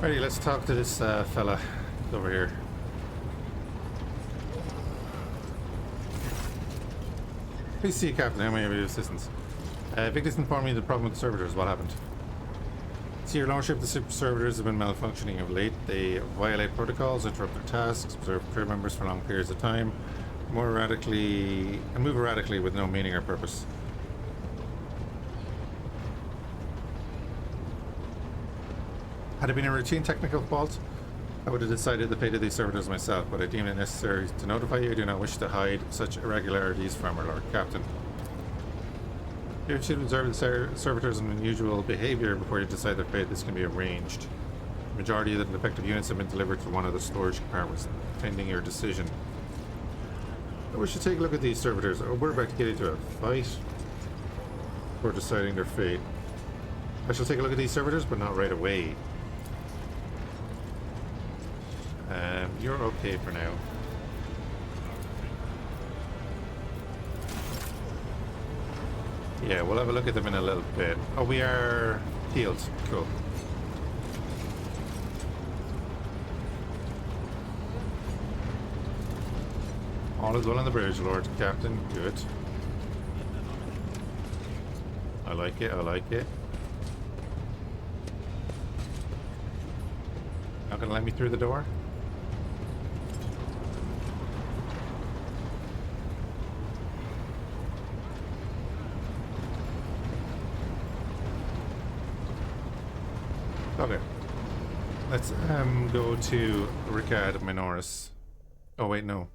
Alrighty, let's talk to this fella over here. Please see, Captain. How may I be of assistance? Victus informed me the problem with the servitors. What happened? See, your lordship, the servitors have been malfunctioning of late. They violate protocols, interrupt their tasks, observe crew members for long periods of time, move erratically with no meaning or purpose. Had it been a routine technical fault, I would have decided the fate of these servitors myself, but I deem it necessary to notify you. I do not wish to hide such irregularities from our Lord Captain. You should observe the servitors' unusual behavior before you decide their fate. This can be arranged. The majority of the defective units have been delivered to one of the storage compartments, pending your decision. I wish to take a look at these servitors. Oh, we're about to get into a fight before deciding their fate. I shall take a look at these servitors, but not right away. You're okay for now. Yeah, we'll have a look at them in a little bit. Oh, we are healed. Cool. All is well on the bridge, Lord Captain. Good. I like it, I like it. Not gonna let me through the door? Okay. Let's go to Ricard Minoris. Oh wait, no.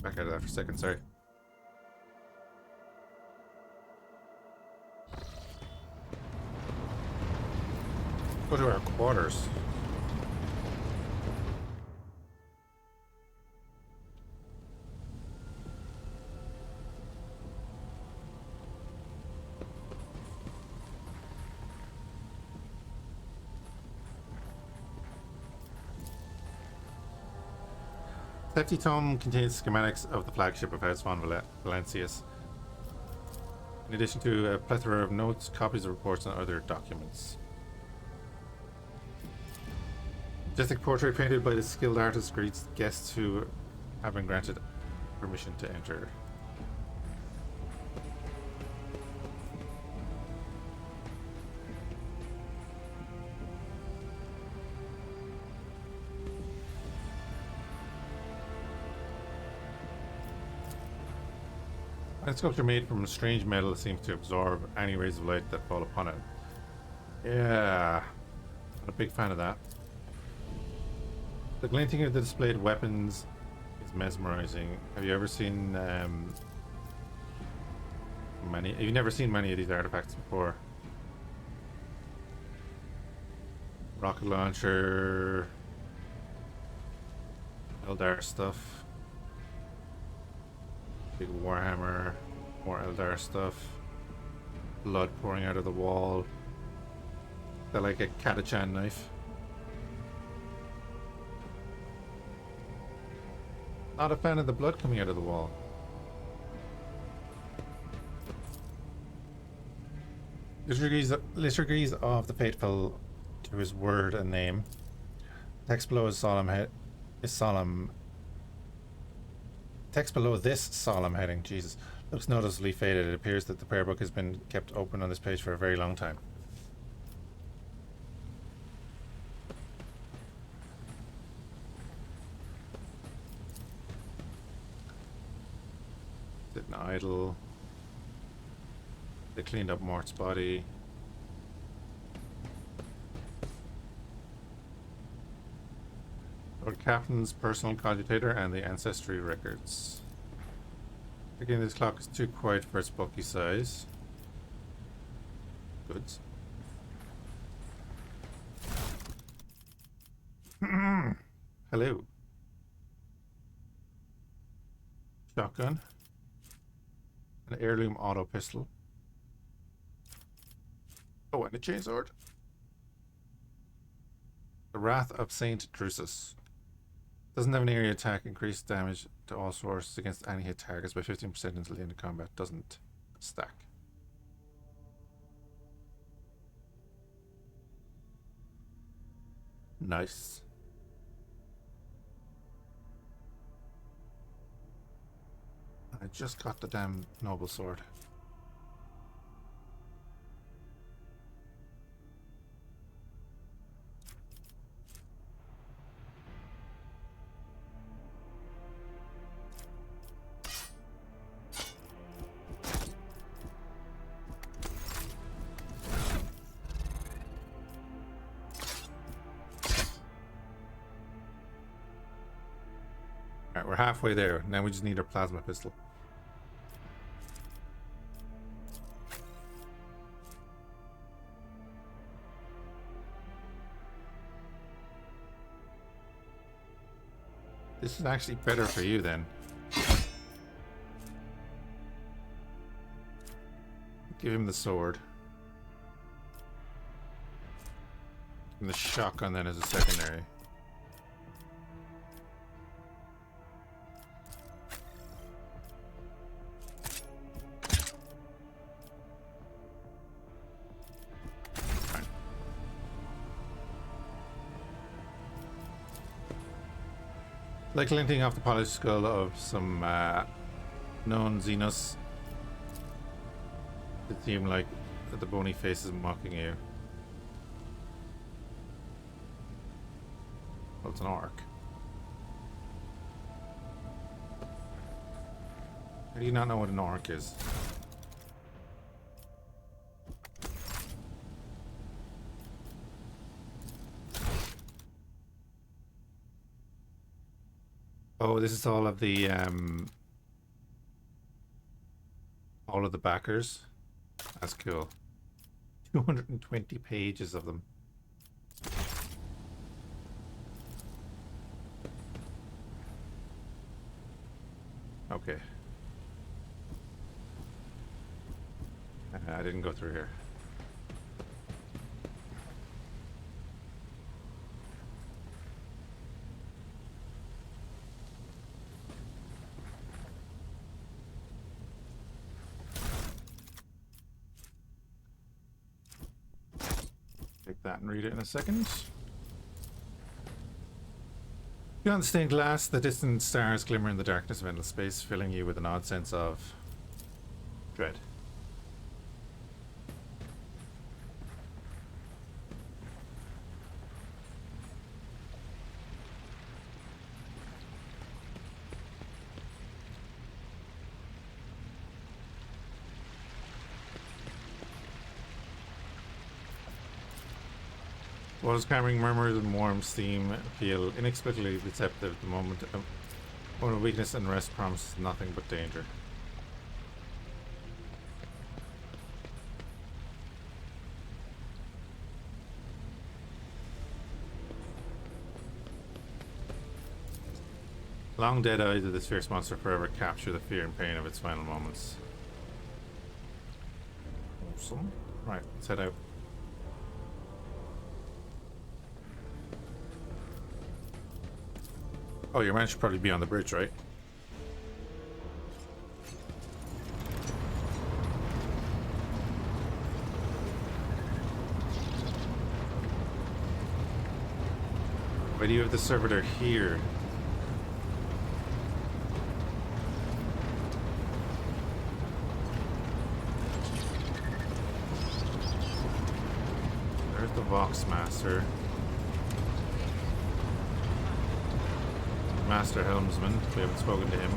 Back out of that for a second, sorry. Go to our quarters. Safety tome contains schematics of the flagship of House von Valancius, in addition to a plethora of notes, copies of reports, and other documents. Majestic portrait painted by the skilled artist greets guests who have been granted permission to enter. A sculpture made from a strange metal that seems to absorb any rays of light that fall upon it. Yeah, not a big fan of that. The glinting of the displayed weapons is mesmerizing. Have you ever seen many? Have you never seen many of these artifacts before? Rocket launcher, Eldar stuff. Big Warhammer, more Eldar stuff. Blood pouring out of the wall. They're like a Katachan knife. Not a fan of the blood coming out of the wall. Liturgies of the faithful to his word and name. Text below is solemn. Text below this solemn heading, Jesus, looks noticeably faded. It appears that the prayer book has been kept open on this page for a very long time. Sitting idle. They cleaned up Mort's body. Lord Captain's personal cogitator and the ancestry records. Again, this clock is too quiet for its bulky size. Goods. Hello. Shotgun. An heirloom auto pistol. Oh, and a chainsword. The Wrath of Saint Drusus. Doesn't have an area attack, increased damage to all sources against any hit targets by 15% until the end of combat. Doesn't stack. Nice. I just got the damn noble sword. Alright, we're halfway there. Now we just need our plasma pistol. This is actually better for you then. Give him the sword. And the shotgun then as a secondary. Like glinting off the polished skull of some known Xenos. It seemed like the bony face is mocking you. Well, it's an orc. How do you not know what an orc is? Oh, this is all of the backers. That's cool. 220 pages of them. Okay. I didn't go through here. Take that and read it in a second. Beyond the stained glass, the distant stars glimmer in the darkness of endless space, filling you with an odd sense of dread. Water's clamoring murmurs and warm steam feel inexplicably deceptive. The moment of weakness and rest promises nothing but danger. Long dead eyes of this fierce monster forever capture the fear and pain of its final moments. Awesome. Right, let's head out. Oh, your man should probably be on the bridge, right? Why do you have the servitor here? There's the Vox Master. Master Helmsman, we haven't spoken to him.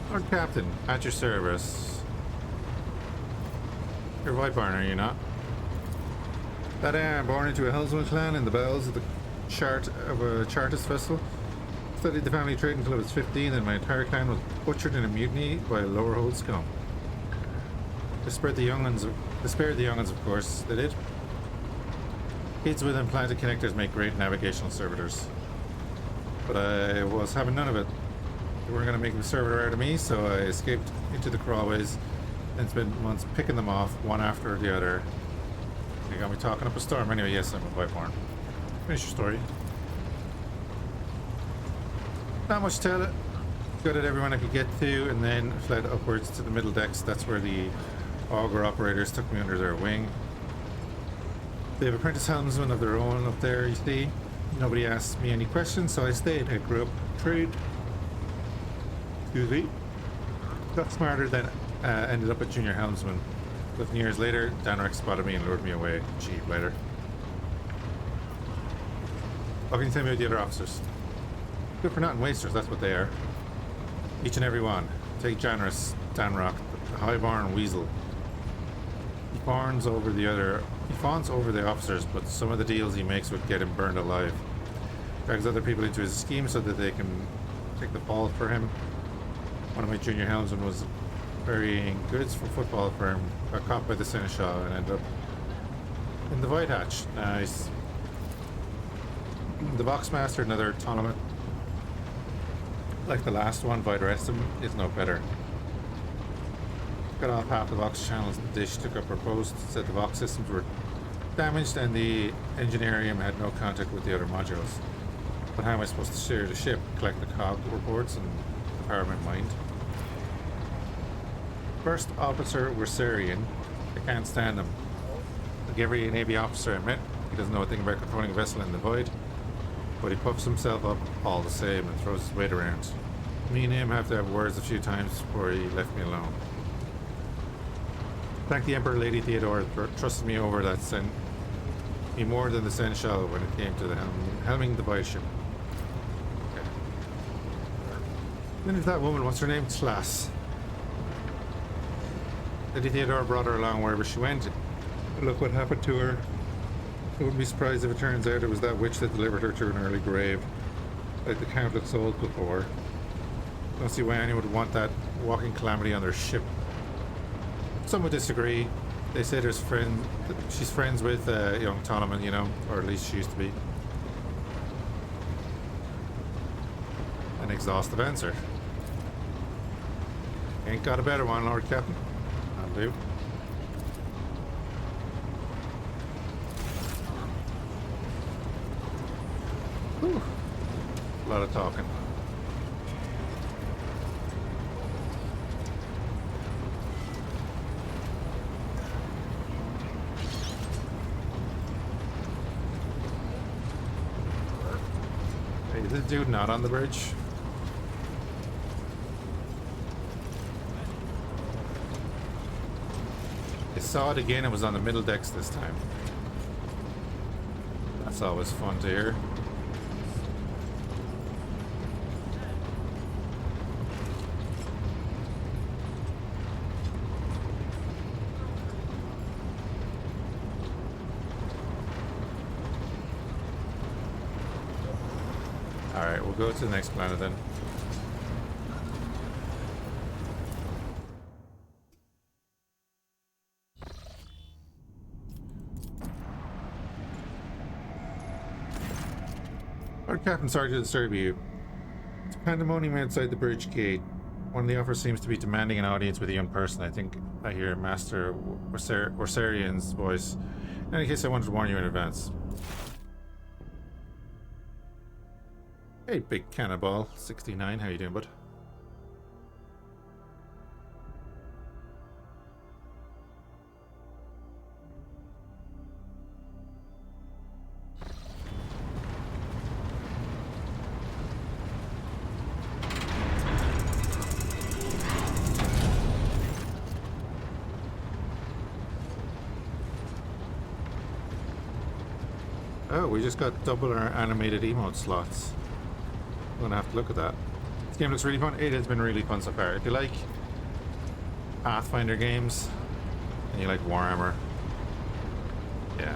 Lord Captain, at your service. You're Vibarn, are you not? That I am born into a Helmsman clan in the bowels of the chart of a Chartist vessel. Studied the family trade until I was 15, and my entire clan was butchered in a mutiny by a lower hold scum. They spared the young'uns, of course, they did. Kids with implanted connectors make great navigational servitors. But I was having none of it. They weren't going to make a servitor out of me, so I escaped into the crawlways and spent months picking them off, one after the other. You got me talking up a storm. Anyway, yes, I'm a Vibarn. Finish your story. Not much to tell it. Got at everyone I could get to, and then fled upwards to the middle decks. That's where the auger operators took me under their wing. They have apprentice helmsmen of their own up there, you see. Nobody asked me any questions, so I stayed. I grew up trade. Excuse me. Got smarter, then ended up a junior helmsman. 15 years later, Danark spotted me and lured me away. Cheap later. What can you tell me about the other officers? Good for nothing wasters, that's what they are. Each and every one. Take Janus, Danrock, the highborn weasel. He fawns over the officers, but some of the deals he makes would get him burned alive. Drags other people into his scheme so that they can take the fall for him. One of my junior helmsmen was ferrying goods for football firm, got caught by the Seneschal and ended up in the Void Hatch. Nice. The Boxmaster, another tournament. Like the last one, Void Restum is no better. Got off half the Vox channels. The dish took up her post, said the Vox systems were damaged and the Engineerium had no contact with the other modules. But how am I supposed to steer the ship? Collect the COG reports and power my mind? First officer Wersarian. I can't stand him. Like every Navy officer I met, he doesn't know a thing about controlling a vessel in the void, but he puffs himself up all the same and throws his weight around. Me and him have to have words a few times before he left me alone. Thank the Emperor Lady Theodore for trusting me over that sent me more than the Seneschal when it came to the helming the void ship. Okay. Then there's that woman, what's her name? Tlass. Lady Theodore brought her along wherever she went. Look what happened to her. I wouldn't be surprised if it turns out it was that witch that delivered her to an early grave, like the countless souls before. Don't see why anyone would want that walking calamity on their ship. Some would disagree. They say she's friends with young Toleman, you know, or at least she used to be. An exhaustive answer. Ain't got a better one, Lord Captain. I'll do. Whew. A lot of talking. Hey, is this dude not on the bridge? I saw it again, it was on the middle decks this time. That's always fun to hear. Alright, we'll go to the next planet then. Lord Captain, sorry to disturb you. It's pandemonium outside the bridge gate. One of the offers seems to be demanding an audience with a young person. I think I hear Master Wersarian's voice. In any case, I wanted to warn you in advance. Hey, big cannonball. 69, how you doing, bud? Oh, we just got double our animated emote slots. I'm gonna have to look at that. This game looks really fun. It has been really fun so far. If you like Pathfinder games and you like Warhammer, yeah.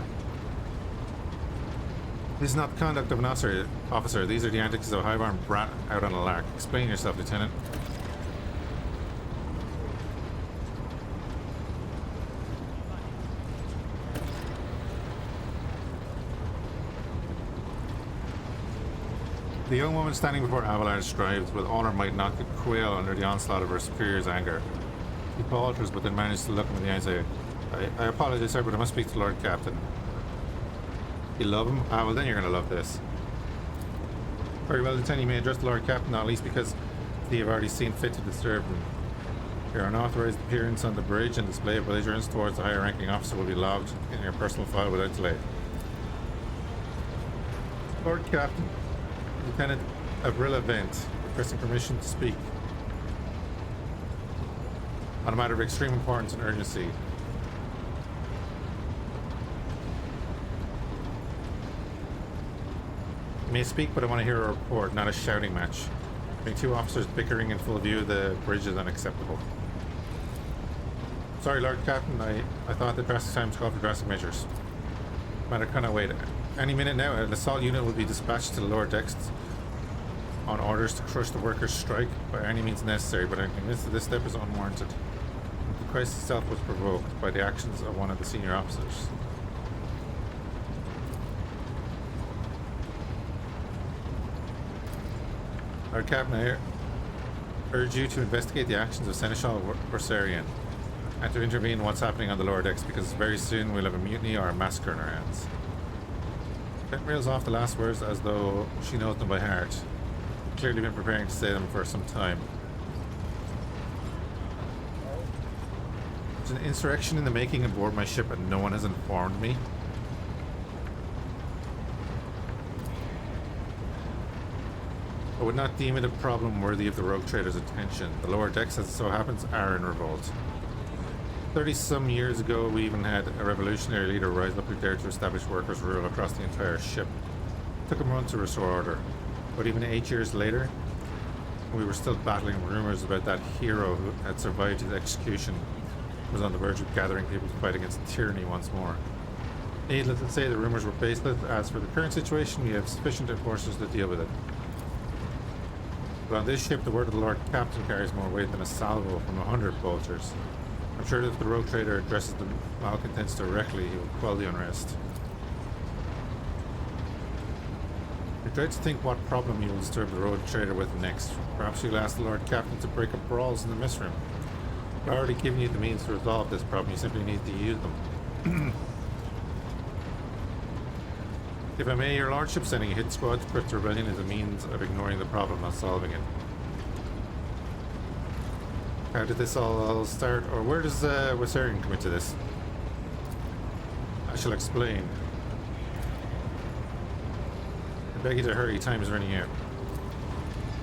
This is not the conduct of an officer. These are the antics of a highborn brat out on a lark. Explain yourself, Lieutenant. The young woman standing before Avalanche strives with all her might not to quail under the onslaught of her superior's anger. She falters, but then manages to look him in the eye and say, I apologize, sir, but I must speak to Lord Captain. You love him? Ah, well then you're going to love this. Very well, Lieutenant, you may address the Lord Captain, not least because you have already seen fit to disturb him. Your unauthorized appearance on the bridge and display of belligerence towards the higher ranking officer will be logged in your personal file without delay. Lord Captain, Lieutenant Avril Vent, requesting permission to speak on a matter of extreme importance and urgency. You may speak, but I want to hear a report, not a shouting match. Having two officers bickering in full view of the bridge is unacceptable. Sorry, Lord Captain, I thought the drastic times called for drastic measures. Matter cannot wait. Any minute now, an assault unit will be dispatched to the lower decks on orders to crush the workers' strike by any means necessary, but I'm convinced that this step is unwarranted. The crisis itself was provoked by the actions of one of the senior officers. Lord Captain, I urge you to investigate the actions of Seneschal Borsarian and to intervene in what's happening on the lower decks, because very soon we'll have a mutiny or a massacre in our hands. Bent reels off the last words as though she knows them by heart. Clearly been preparing to say them for some time. There's an insurrection in the making aboard my ship and no one has informed me. I would not deem it a problem worthy of the rogue trader's attention. The lower decks, as it so happens, are in revolt. 30-some years ago, we even had a revolutionary leader rise up who dared to establish workers' rule across the entire ship. It took a month to restore order, but even 8 years later, we were still battling rumors about that hero who had survived his execution, was on the verge of gathering people to fight against tyranny once more. Needless to say, the rumors were baseless. As for the current situation, we have sufficient enforcers to deal with it. But on this ship, the word of the Lord Captain carries more weight than a salvo from 100 bolters. I'm sure that if the rogue trader addresses the malcontents directly, he will quell the unrest. I dread to think what problem you will disturb the rogue trader with next. Perhaps you'll ask the Lord Captain to break up brawls in the mess room. I've already given you the means to resolve this problem, you simply need to use them. If I may, your lordship, sending a hit squad to crush the rebellion is a means of ignoring the problem, not solving it. How did this all start, or where does Borsarian come into this? I shall explain. I beg you to hurry, time is running out.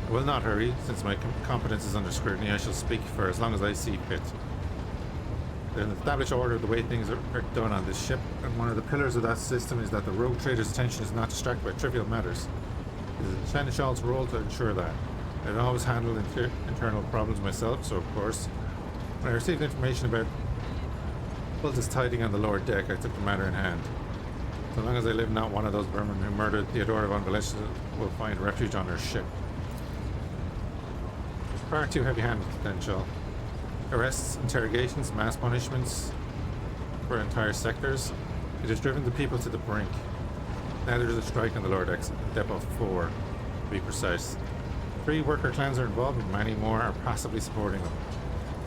I will not hurry, since my competence is under scrutiny. I shall speak for as long as I see fit. There's an established order of the way things are done on this ship, and one of the pillars of that system is that the rogue trader's attention is not distracted by trivial matters. It is the Seneschal's role to ensure that. I've always handled internal problems myself, so of course, when I received information about cultist hiding on the lower deck, I took the matter in hand. So long as I live, not one of those vermin who murdered Theodora von Valencia will find refuge on her ship. Far too heavy-handed, potential. Arrests, interrogations, mass punishments for entire sectors. It has driven the people to the brink. Now there's a strike on the lower decks, Depot 4 to be precise. 3 worker clans are involved and many more are passively supporting them.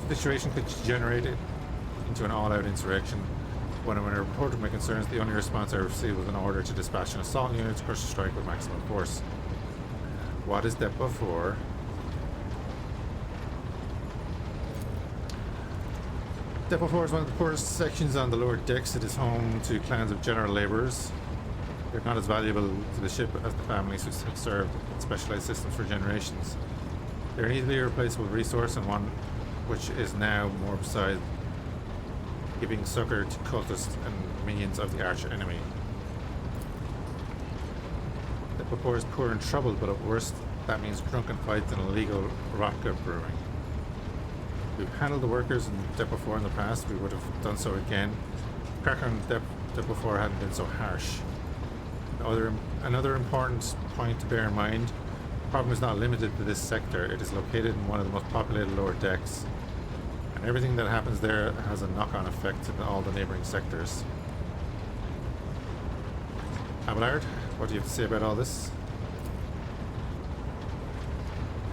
The situation could degenerate into an all-out insurrection. When I reported my concerns, the only response I received was an order to dispatch an assault unit to crush the strike with maximum force. What is Depot 4? Depot 4 is one of the poorest sections on the lower decks. It is home to clans of general labourers. They're not as valuable to the ship as the families who have served in specialised systems for generations. They're an easily replaceable resource, and one which is now more beside giving succor to cultists and minions of the arch enemy. Depot 4 is poor and troubled, but at worst that means drunken fights and illegal vodka brewing. We've handled the workers in Depot 4 in the past, we would have done so again. Crack on Depot 4 hadn't been so harsh. Another important point to bear in mind, the problem is not limited to this sector. It is located in one of the most populated lower decks, and everything that happens there has a knock-on effect to all the neighbouring sectors. Abelard, what do you have to say about all this?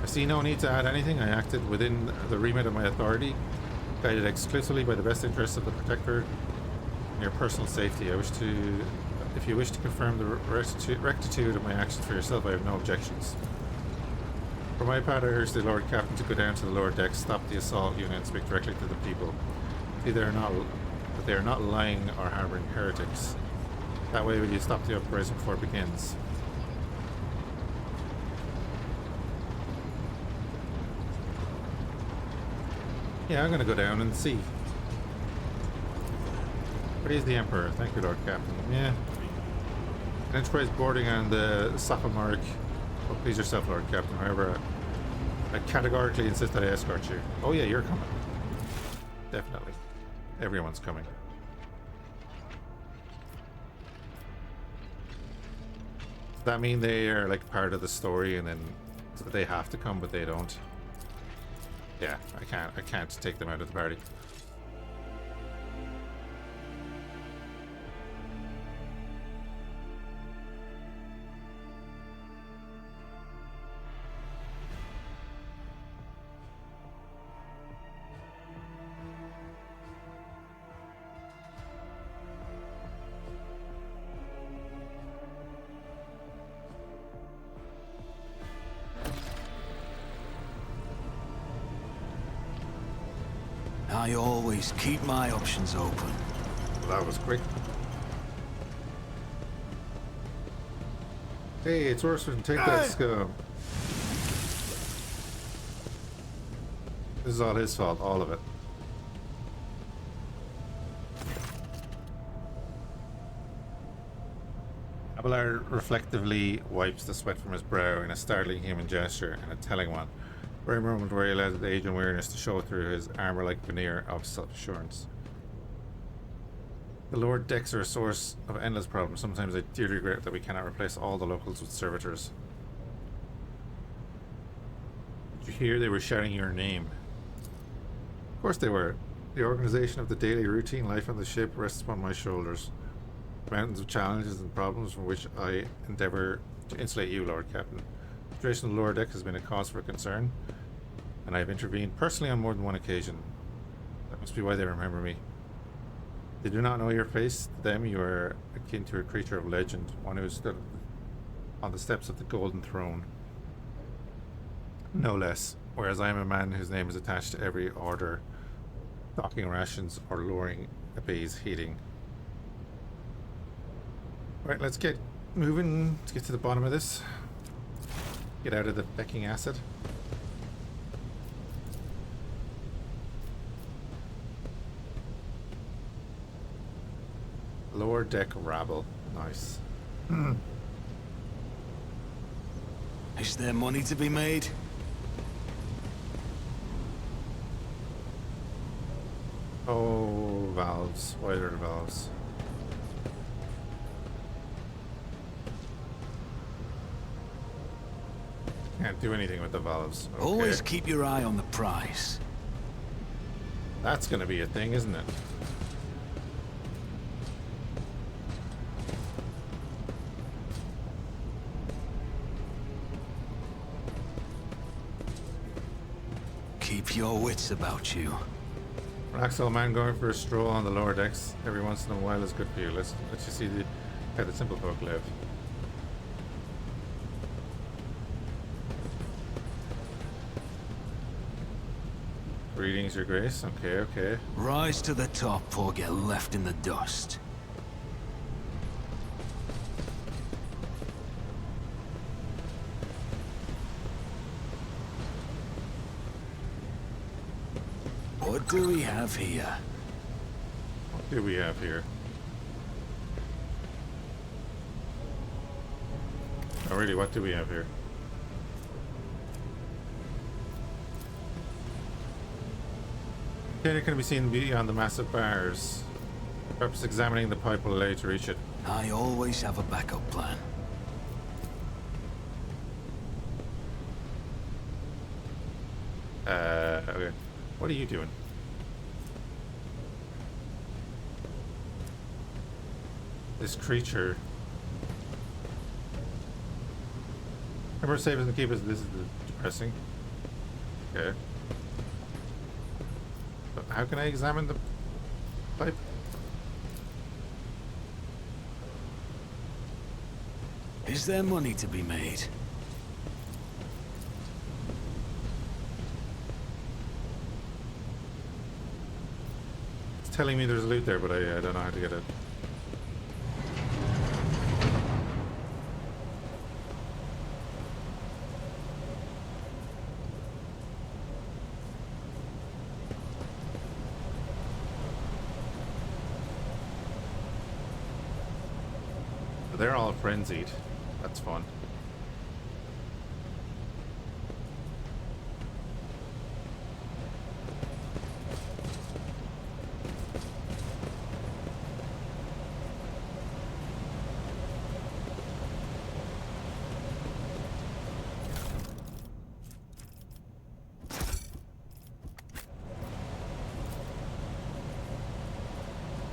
I see no need to add anything. I acted within the remit of my authority, guided exclusively by the best interests of the Protector and your personal safety. If you wish to confirm the rectitude of my actions for yourself, I have no objections. For my part, I urge the Lord Captain to go down to the lower deck, stop the assault unit, and speak directly to the people. See, they are not lying or harboring heretics. That way, will you stop the uprising before it begins? Yeah, I'm gonna go down and see. Where is the Emperor? Thank you, Lord Captain. Yeah. An enterprise boarding on the sophomoric. Oh, please yourself, Lord Captain. However, I categorically insist that I escort you. Oh yeah, you're coming. Definitely. Everyone's coming. Does that mean they are like part of the story and then so they have to come but they don't? Yeah, I can't take them out of the party. I always keep my options open. Well, that was quick. Hey, it's Orson. Take that scum. This is all his fault, all of it. Abelard reflectively wipes the sweat from his brow in a startling human gesture and a telling one. For a moment where he allowed the age and weariness to show through his armor-like veneer of self-assurance. The lower decks are a source of endless problems. Sometimes I dearly regret that we cannot replace all the locals with servitors. Did you hear they were shouting your name? Of course they were. The organization of the daily routine life on the ship rests upon my shoulders. Mountains of challenges and problems from which I endeavour to insulate you, Lord Captain. The situation on the lower deck has been a cause for concern, and I have intervened personally on more than one occasion. That must be why they remember me. They do not know your face. To them, you are akin to a creature of legend, one who stood on the steps of the Golden Throne. No less, whereas I am a man whose name is attached to every order, docking rations or lowering a bay's heating. Right, let's get moving. Let's get to the bottom of this. Get out of the becking acid. Lower deck rabble. Nice. Is there money to be made? Oh, valves. Why are the valves? Can't do anything with the valves. Okay. Always keep your eye on the prize. That's gonna be a thing, isn't it? Keep your wits about you. Relax, old man, going for a stroll on the lower decks every once in a while is good for you. Let's you see how the simple folk live. Greetings, Your Grace. Okay, okay. Rise to the top or get left in the dust. What do we have here? What do we have here? Oh, really, what do we have here? Container can be seen beyond the massive bars. Perhaps examining the pipe will allow you to reach it. I always have a backup plan. Okay. What are you doing? This creature. Remember, save us and keep us. This is depressing. Okay. But how can I examine the pipe? Is there money to be made? telling me there's loot there, but I don't know how to get it. But they're all frenzied. That's fun.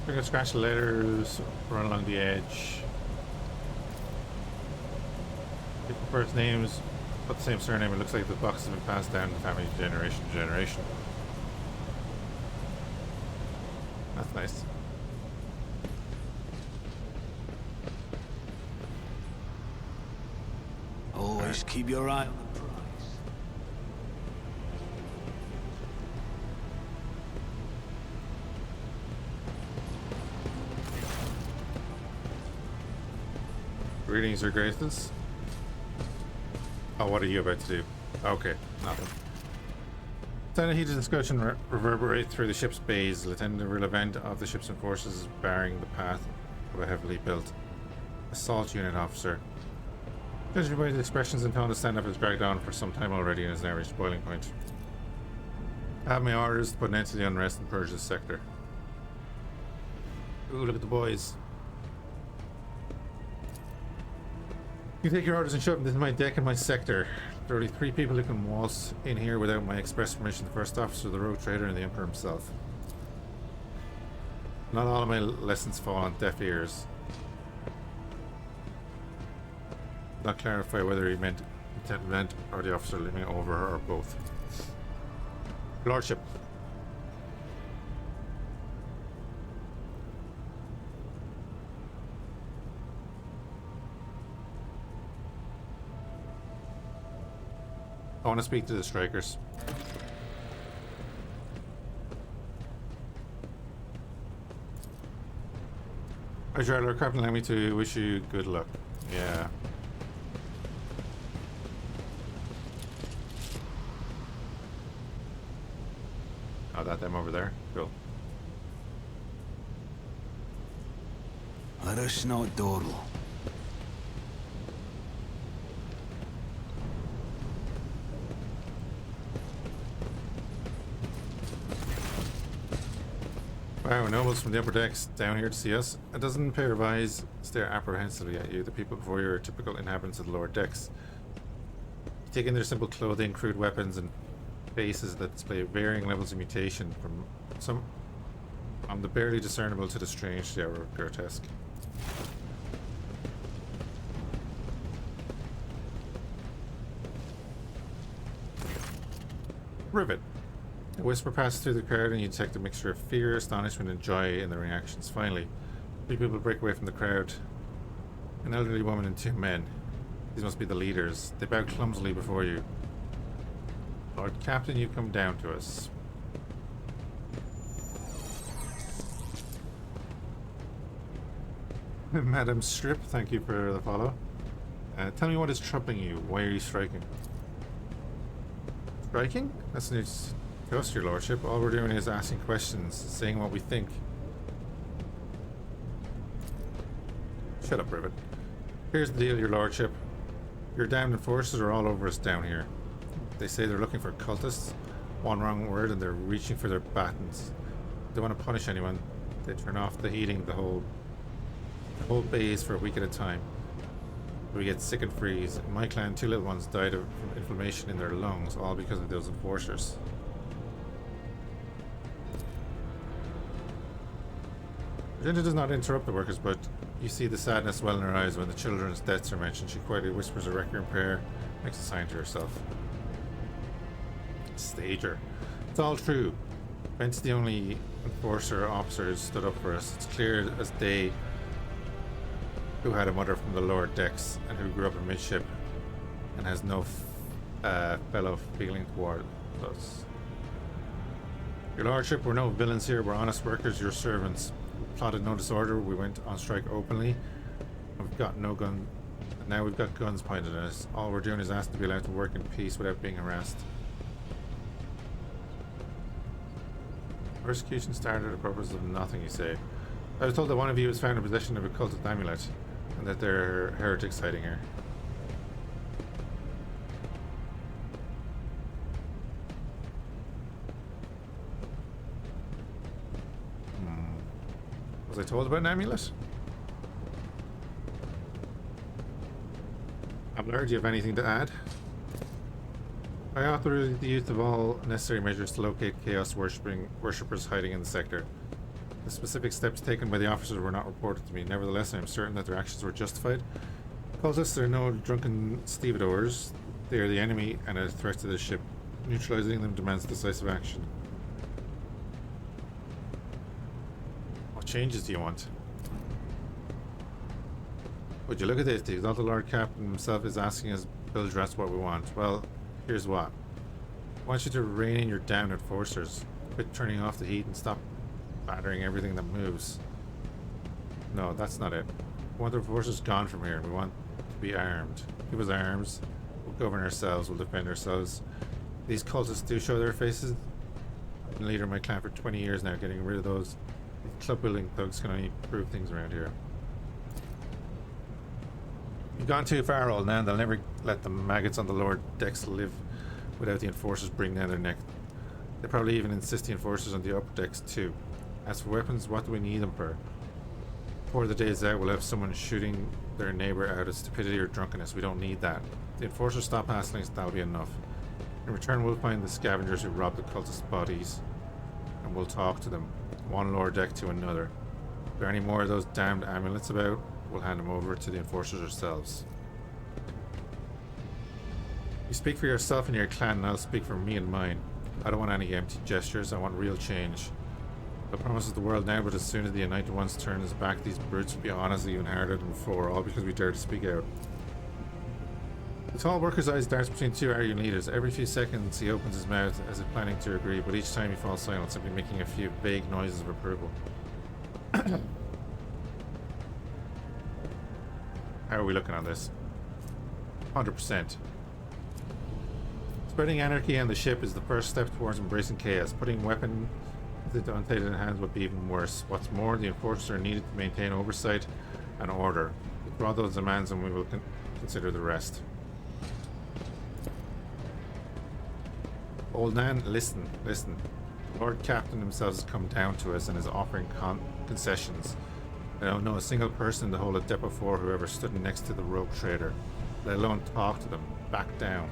We're gonna scratch the letters, run along the edge. Pick the first names, put the same surname. It looks like the box has been passed down in the family generation to generation. That's nice. Always keep your eye on the prize. Greetings, Your Graces. Oh, what are you about to do? Okay, nothing. Then a heated discussion reverberate through the ship's bays. Lieutenant Relevant of the ships and forces is barring the path of a heavily built assault unit officer. Judging by the expressions and tone, the stand-up has dragged on for some time already and has now reached boiling point. I have my orders to put an end to the unrest and purge this sector. Ooh, look at the boys. You take your orders and shove them into my deck and my sector. There are only 3 people who can waltz in here without my express permission: the first officer, the rogue trader, and the Emperor himself. Not all of my lessons fall on deaf ears. Not clarify whether he meant Lieutenant or the officer leaning over her or both. Lordship. I want to speak to the strikers. Hi, Lord Captain, allow me to wish you good luck. Yeah. Oh, that them over there? Cool. Let us not dawdle. Wow, nobles from the upper decks down here to see us. A dozen pair of eyes stare apprehensively at you. The people before you are typical inhabitants of the lower decks. You take in their simple clothing, crude weapons, and faces that display varying levels of mutation, from the barely discernible to the strange to the outright grotesque. Rivet. A whisper passes through the crowd and you detect a mixture of fear, astonishment, and joy in the reactions. Finally, 3 people break away from the crowd. An elderly woman and 2 men. These must be the leaders. They bow clumsily before you. Lord Captain, you come down to us. Madam Strip, thank you for the follow. Tell me what is troubling you. Why are you striking? Striking? That's news to us, your lordship. All we're doing is asking questions, saying what we think. Shut up, Rivet. Here's the deal, your lordship. Your damned enforcers are all over us down here. They say they're looking for cultists. One wrong word and they're reaching for their batons. If they want to punish anyone, they turn off the heating, the whole base for a week at a time. We get sick and freeze. In my clan, 2 little ones died of inflammation in their lungs, all because of those enforcers. Virginia does not interrupt the workers, but you see the sadness well in her eyes when the children's deaths are mentioned. She quietly whispers a requiem prayer, makes a sign to herself. Stager. It's all true. Bent's the only enforcer officer who stood up for us. It's clear as day who had a mother from the lower decks and who grew up in midship and has no fellow feeling toward us. Your lordship, we're no villains here, we're honest workers, your servants. We plotted no disorder, we went on strike openly. We've got no gun. Now we've got guns pointed at us. All we're doing is asking to be allowed to work in peace without being harassed. Persecution started at the purpose of nothing, you say. I was told that one of you was found in possession of a cultist amulet, and that there are heretics hiding here. Was I told about an amulet? Abler, do you have anything to add? I authorize the use of all necessary measures to locate chaos worshippers hiding in the sector. The specific steps taken by the officers were not reported to me. Nevertheless, I am certain that their actions were justified. Cultists are no drunken stevedores. They are the enemy and a threat to the ship. Neutralizing them demands decisive action. What changes do you want? Would you look at this? The exalted Lord Captain himself is asking us to address what we want. Well, here's what. I want you to rein in your damned enforcers. Quit turning off the heat and stop battering everything that moves. No, that's not it. We want the enforcers gone from here. We want to be armed. Give us arms. We'll govern ourselves. We'll defend ourselves. These cultists do show their faces. I've been leader of my clan for 20 years now. Getting rid of those club building thugs can only improve things around here. You've gone too far, old man. They'll never let the maggots on the lower decks live without the enforcers bringing down their neck. They probably even insist the enforcers on the upper decks too. As for weapons, what do we need them for? Before the day is out, we'll have someone shooting their neighbor out of stupidity or drunkenness. We don't need that. The enforcers stop hassling us, that'll be enough. In return, we'll find the scavengers who robbed the cultist bodies, and we'll talk to them, one lower deck to another. If there are any more of those damned amulets about, we'll hand them over to the enforcers ourselves. You speak for yourself and your clan, and I'll speak for me and mine. I don't want any empty gestures, I want real change. I promise the world now, but as soon as the United Ones turn us back, these brutes will be honestly even harder than before, all because we dare to speak out. The tall worker's eyes darts between two arguing leaders. Every few seconds he opens his mouth as if planning to agree, but each time he falls silent, simply making a few vague noises of approval. How are we looking on this? 100%. Spreading anarchy on the ship is the first step towards embracing chaos. Putting weapons into untainted hands would be even worse. What's more, the enforcers are needed to maintain oversight and order. Withdraw those demands and we will consider the rest. Old man, listen. The Lord Captain himself has come down to us and is offering concessions. I don't know a single person in the whole of Depot 4 who ever stood next to the rogue trader, let alone talk to them. Back down.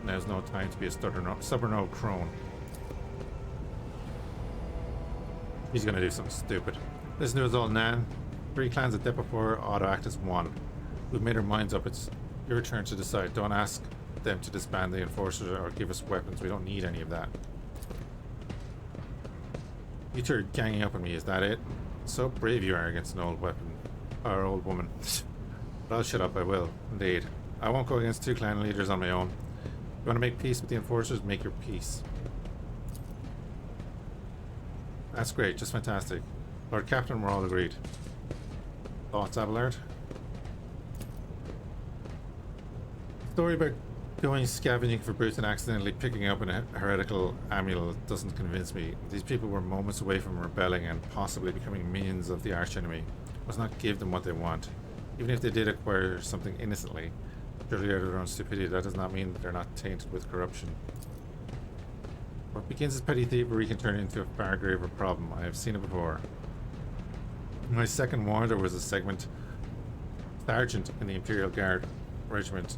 Now's no time to be a stubborn old crone. He's gonna do something stupid. Listen to us, old Nan. 3 clans at Depot 4 ought to act as one. We've made our minds up. It's your turn to decide. Don't ask them to disband the enforcers or give us weapons. We don't need any of that. You two are ganging up on me, is that it? So brave you are against an old weapon. Or old woman. But I'll shut up, I will. Indeed. I won't go against 2 clan leaders on my own. You want to make peace with the enforcers? Make your peace. That's great, just fantastic. Lord Captain, we're all agreed. Thoughts, Abelard? Story about going scavenging for brutes and accidentally picking up a heretical amulet doesn't convince me. These people were moments away from rebelling and possibly becoming minions of the archenemy. Must not give them what they want. Even if they did acquire something innocently, purely out of their own stupidity, that does not mean that they're not tainted with corruption. What begins as petty thievery can turn into a far graver problem. I have seen it before. In my second war, there was a sergeant in the Imperial Guard regiment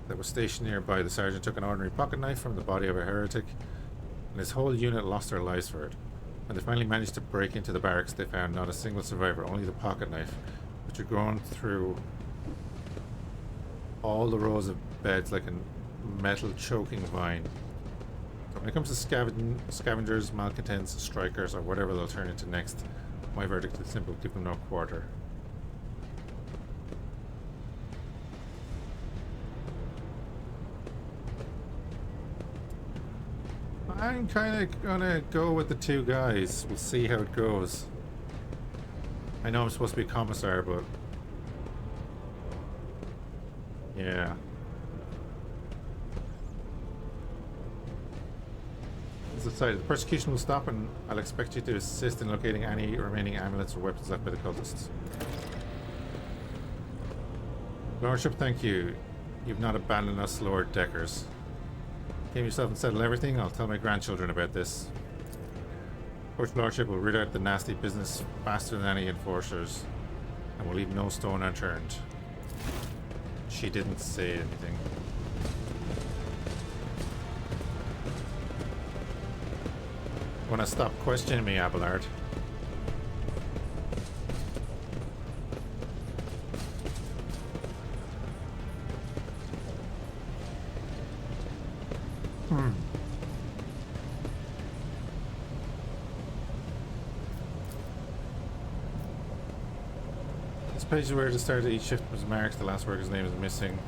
that was stationed nearby. The sergeant took an ordinary pocket knife from the body of a heretic, and his whole unit lost their lives for it. When they finally managed to break into the barracks, they found not a single survivor, only the pocket knife, which had grown through all the rows of beds like a metal choking vine. So when it comes to scavengers, malcontents, strikers, or whatever they'll turn into next, my verdict is simple: give them no quarter. I'm kind of gonna go with the two guys. We'll see how it goes. I know I'm supposed to be Commissar, but yeah. As decided, the persecution will stop, and I'll expect you to assist in locating any remaining amulets or weapons left by the cultists. Lordship, thank you. You've not abandoned us, Lord Deckers. Came yourself and settle everything. I'll tell my grandchildren about this. Coach Lordship will rid out the nasty business faster than any enforcers, and will leave no stone unturned. She didn't say anything. Wanna stop questioning me, Abelard? This page is where the start of each shift was marked. The last worker's name is missing.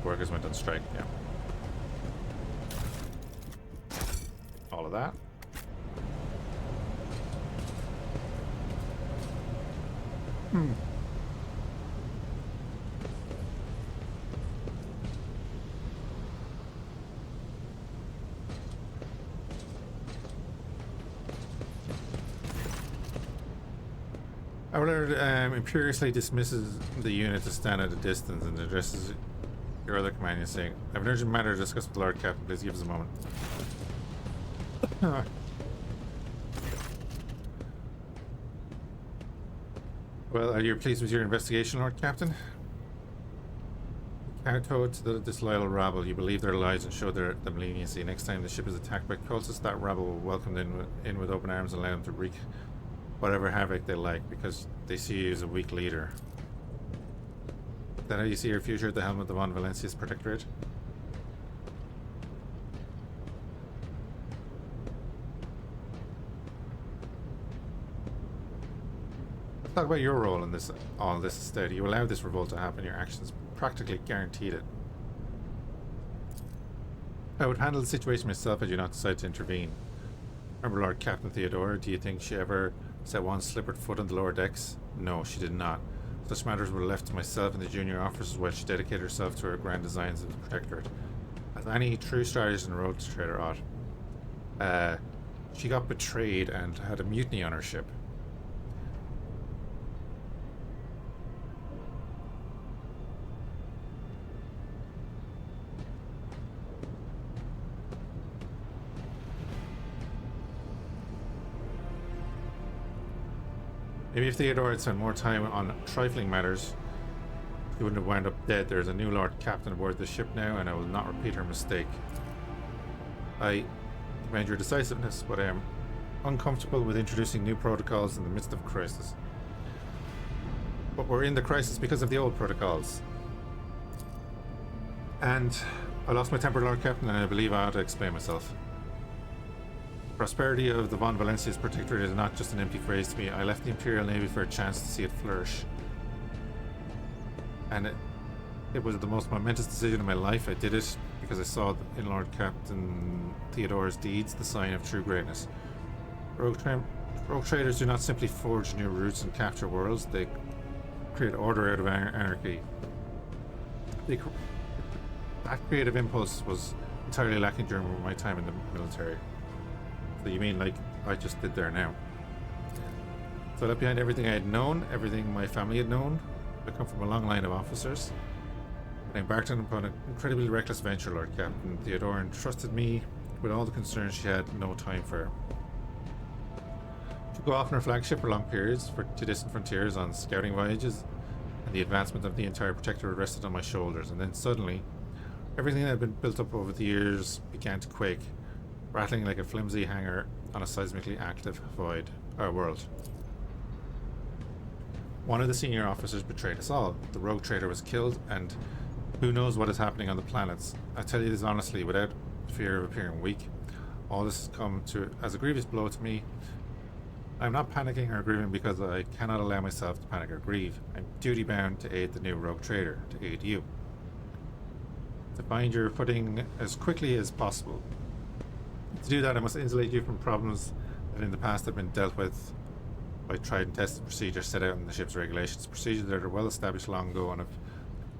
Workers went on strike, yeah. All of that. Our imperiously dismisses the unit to stand at a distance and addresses your other companion, saying, I have an urgent matter to discuss with the Lord Captain. Please give us a moment. Well, are you pleased with your investigation, Lord Captain? Countertoed to the disloyal rabble. You believe their lies and show them leniency. Next time the ship is attacked by cultists, that rabble will welcome them in with open arms and allow them to wreak whatever havoc they like, because they see you as a weak leader. Is that how you see your future at the helm of the Von Valencia's Protectorate? Let's talk about your role in all this instead. You allowed this revolt to happen. Your actions practically guaranteed it. I would handle the situation myself had you not decided to intervene. Remember Lord Captain Theodora? Do you think she ever set one slippered foot on the lower decks? No, she did not. Such matters were left to myself and the junior officers while she dedicated herself to her grand designs of the Protectorate. As any true strategist and road trader ought. She got betrayed and had a mutiny on her ship. Maybe if Theodore had spent more time on trifling matters, he wouldn't have wound up dead. There's a new Lord Captain aboard the ship now, and I will not repeat her mistake. I commend your decisiveness, but I am uncomfortable with introducing new protocols in the midst of a crisis. But we're in the crisis because of the old protocols. And I lost my temper, Lord Captain, and I believe I ought to explain myself. Prosperity of the Von Valencia's Protectorate is not just an empty phrase to me. I left the Imperial Navy for a chance to see it flourish. And it was the most momentous decision of my life. I did it because I saw in Lord Captain Theodore's deeds the sign of true greatness. Rogue traders do not simply forge new routes and capture worlds. They create order out of anarchy. That creative impulse was entirely lacking during my time in the military. So you mean like I just did there now? So I left behind everything I had known, everything my family had known. I come from a long line of officers. I embarked upon an incredibly reckless venture, Lord Captain. Theodora entrusted me with all the concerns she had no time for. She would go off on her flagship for long periods, to distant frontiers on scouting voyages, and the advancement of the entire Protectorate rested on my shoulders. And then suddenly, everything that had been built up over the years began to quake, rattling like a flimsy hanger on a seismically active world. One of the senior officers betrayed us all. The rogue trader was killed, and who knows what is happening on the planets. I tell you this honestly, without fear of appearing weak. All this has come to as a grievous blow to me. I'm not panicking or grieving because I cannot allow myself to panic or grieve. I'm duty-bound to aid the new rogue trader, to aid you. To find your footing as quickly as possible. To do that, I must insulate you from problems that in the past have been dealt with by tried and tested procedures set out in the ship's regulations. Procedures that are well established long ago and have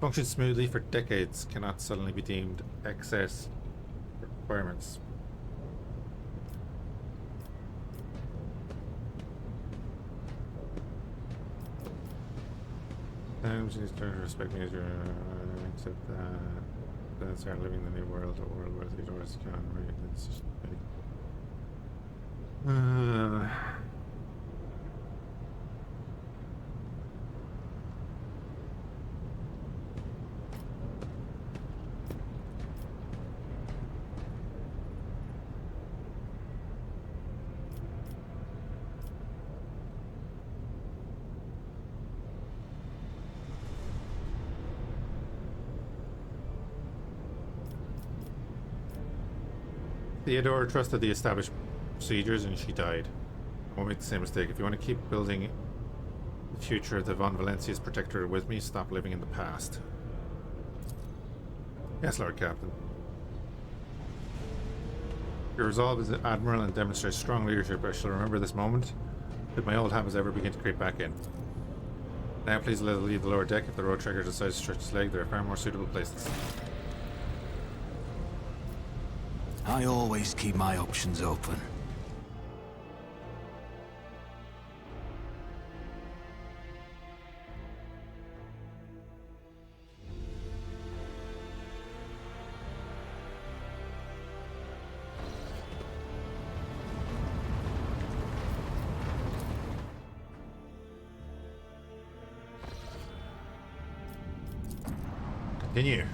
functioned smoothly for decades cannot suddenly be deemed excess requirements. Times you need to respect me as your accept that. Then start living in the new world, a world where the doors can read. It's just Theodora trusted the established procedures and she died. I won't make the same mistake. If you want to keep building the future of the Von Valencia's protectorate with me, stop living in the past. Yes, Lord Captain. Your resolve is admirable and demonstrates strong leadership. I shall remember this moment. Did my old habits ever begin to creep back in? Now please let us leave the lower deck. If the road tracker decides to stretch its leg, there are far more suitable places. I always keep my options open. Continue.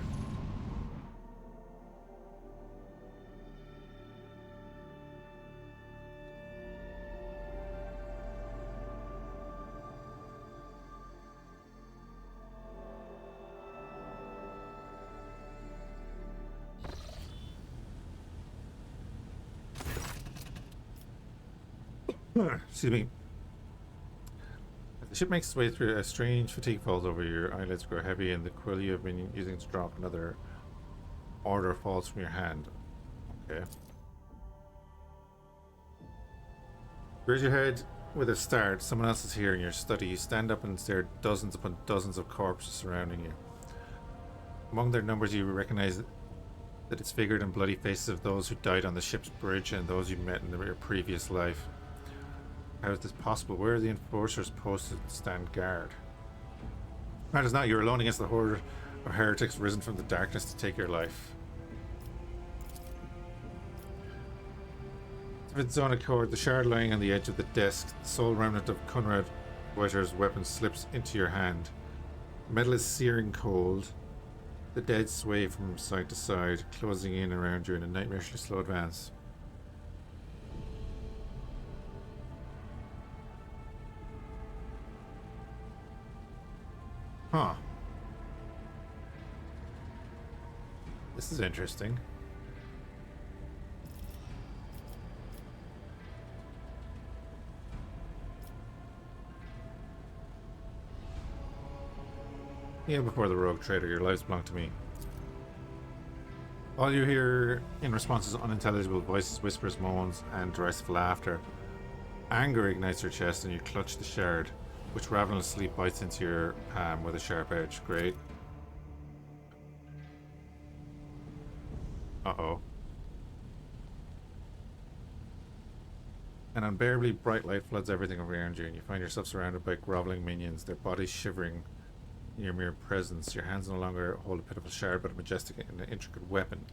Excuse me. The ship makes its way through a strange fatigue falls over your eyelids grow heavy and the quill you have been using to drop another order falls from your hand. Okay. Raise your head with a start. Someone else is here in your study. You stand up and stare at dozens upon dozens of corpses surrounding you. Among their numbers you recognize the disfigured and bloody faces of those who died on the ship's bridge and those you met in their previous life. How is this possible? Where are the enforcers posted to stand guard? Matters not, you're alone against the horde of heretics risen from the darkness to take your life. Of its own accord, the shard lying on the edge of the desk, the sole remnant of Conrad Whiter's weapon slips into your hand. The metal is searing cold. The dead sway from side to side, closing in around you in a nightmarishly slow advance. Huh. This is interesting. Even before the rogue trader, your lives belong to me. All you hear in response is unintelligible voices, whispers, moans, and derisive laughter. Anger ignites your chest and you clutch the shard, which ravenously bites into your palm with a sharp edge. Great. Uh-oh. An unbearably bright light floods everything around you, and you find yourself surrounded by groveling minions, their bodies shivering in your mere presence. Your hands no longer hold a pitiful shard, but a majestic and intricate weapon.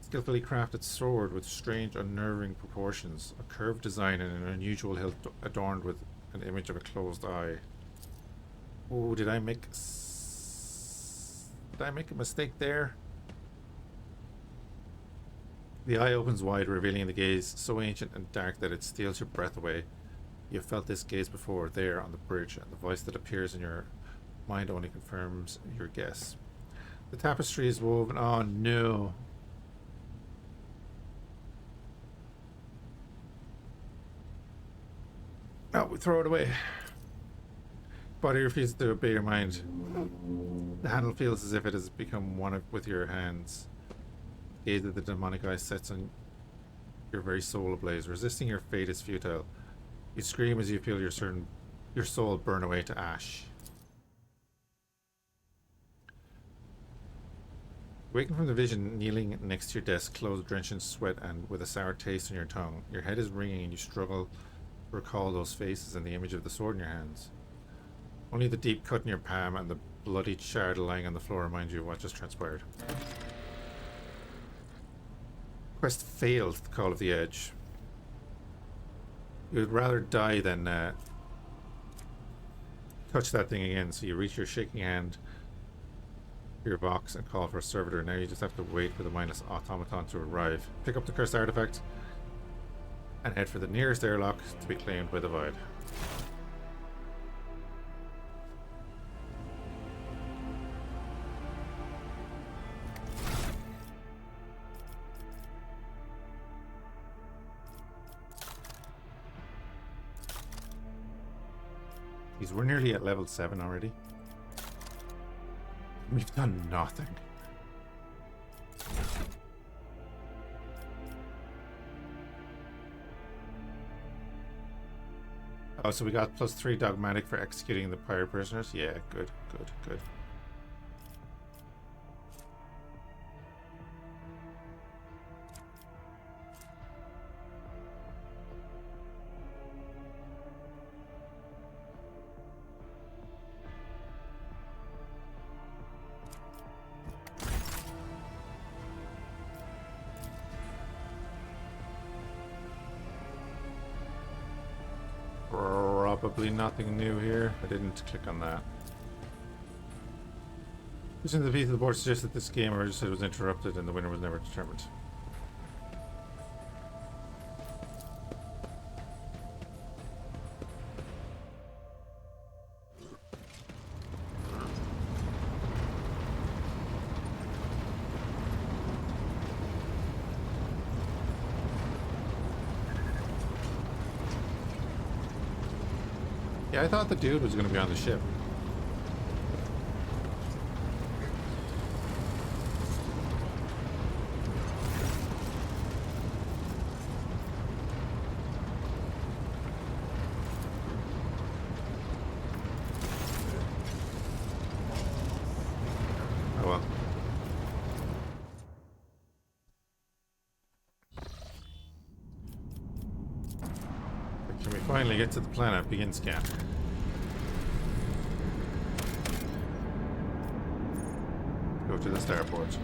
Skillfully crafted sword with strange, unnerving proportions, a curved design and an unusual hilt adorned with an image of a closed eye. Oh, did I make a mistake there? The eye opens wide, revealing the gaze so ancient and dark that it steals your breath away. You have felt this gaze before, there on the bridge, and the voice that appears in your mind only confirms your guess. The tapestry is woven. Oh no. Oh, we throw it away. Body refuses to obey your mind. The handle feels as if it has become one with your hands. Gaze of the demonic eye sets on your very soul ablaze. Resisting your fate is futile. You scream as you feel your soul burn away to ash. Waking from the vision, kneeling next to your desk, clothes drenched in sweat and with a sour taste on your tongue. Your head is ringing and you struggle to recall those faces and the image of the sword in your hands. Only the deep cut in your palm and the bloody shard lying on the floor remind you of what just transpired. Quest failed, the Call of the Edge. You would rather die than touch that thing again, so you reach your shaking hand to your box and call for a servitor. Now you just have to wait for the mindless automaton to arrive. Pick up the cursed artifact and head for the nearest airlock to be claimed by the Void. We're nearly at level 7 already. We've done nothing. Oh, so we got +3 dogmatic for executing the pirate prisoners? Yeah, good, good, good. Probably nothing new here. I didn't click on that. Listen to the piece of the board suggests that this game registered was interrupted and the winner was never determined. Yeah, I thought the dude was going to be on the ship. Oh well. Can we finally get to the planet? Begin scan. Go to the starport.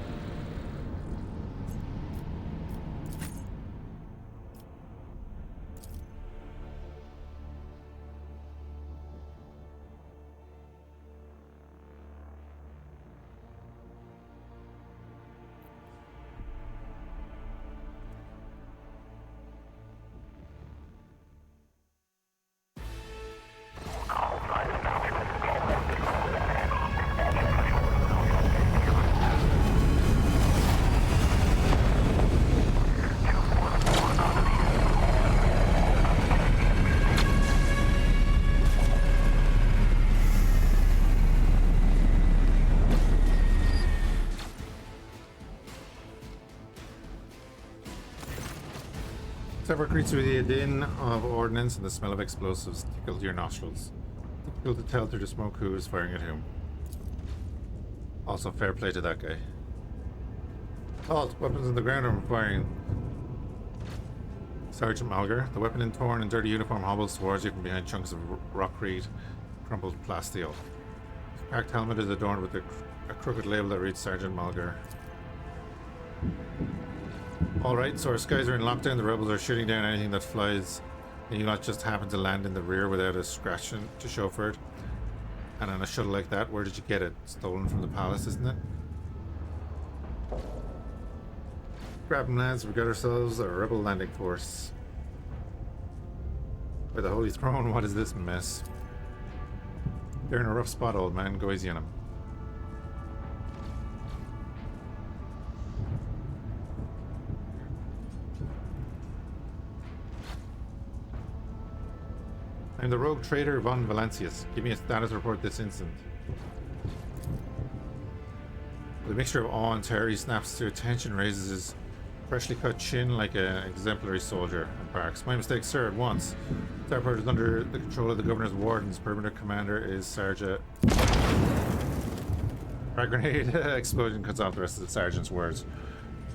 Several greets with the din of ordnance and the smell of explosives tickled your nostrils. Difficult to tell through the smoke who is firing at whom. Also, fair play to that guy. Halt! Weapons on the ground are firing. Sergeant Malger, the weapon in torn and dirty uniform hobbles towards you from behind chunks of rockreed, crumpled plasteel. His cracked helmet is adorned with a crooked label that reads Sergeant Malger. Alright, so our skies are in lockdown, the rebels are shooting down anything that flies, and you not just happen to land in the rear without a scratch to show for it. And on a shuttle like that, where did you get it? Stolen from the palace, isn't it? Grab them, lads, we got ourselves a rebel landing force. By the Holy Throne, what is this mess? They're in a rough spot, old man, go easy on them. I'm the rogue trader von Valancius. Give me a status report this instant. The mixture of awe and terror he snaps to attention raises his Freshly cut chin like an exemplary soldier, and barks. My mistake, sir, at once. Starport is under the control of the governor's wardens. Permanent commander is Sergeant. Frag grenade explosion cuts off the rest of the sergeant's words.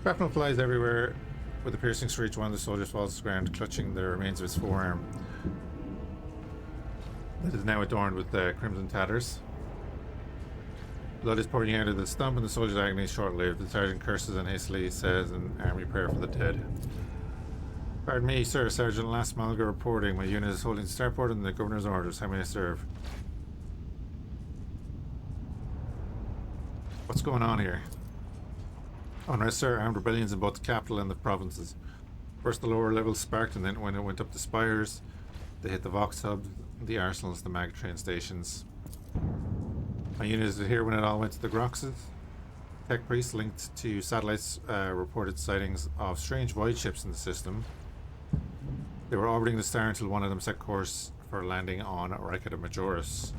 Shrapnel flies everywhere with a piercing screech. One of the soldiers falls to the ground, clutching the remains of his forearm. It is now adorned with crimson tatters. Blood is pouring out of the stump, and the soldier's agony is short-lived. The sergeant curses and hastily says an army prayer for the dead. Pardon me, sir. Sergeant Lass Malga reporting. My unit is holding starport and the governor's orders. How may I serve? What's going on here? Unrest, sir. Armed rebellions in both the capital and the provinces. First the lower levels sparked, and then when it went up the spires, they hit the Vox hub, the arsenals, the mag train stations. My unit is here when it all went to the Groxes. Tech priests linked to satellites reported sightings of strange void ships in the system. They were orbiting the star until one of them set course for landing on Ricata Majoris.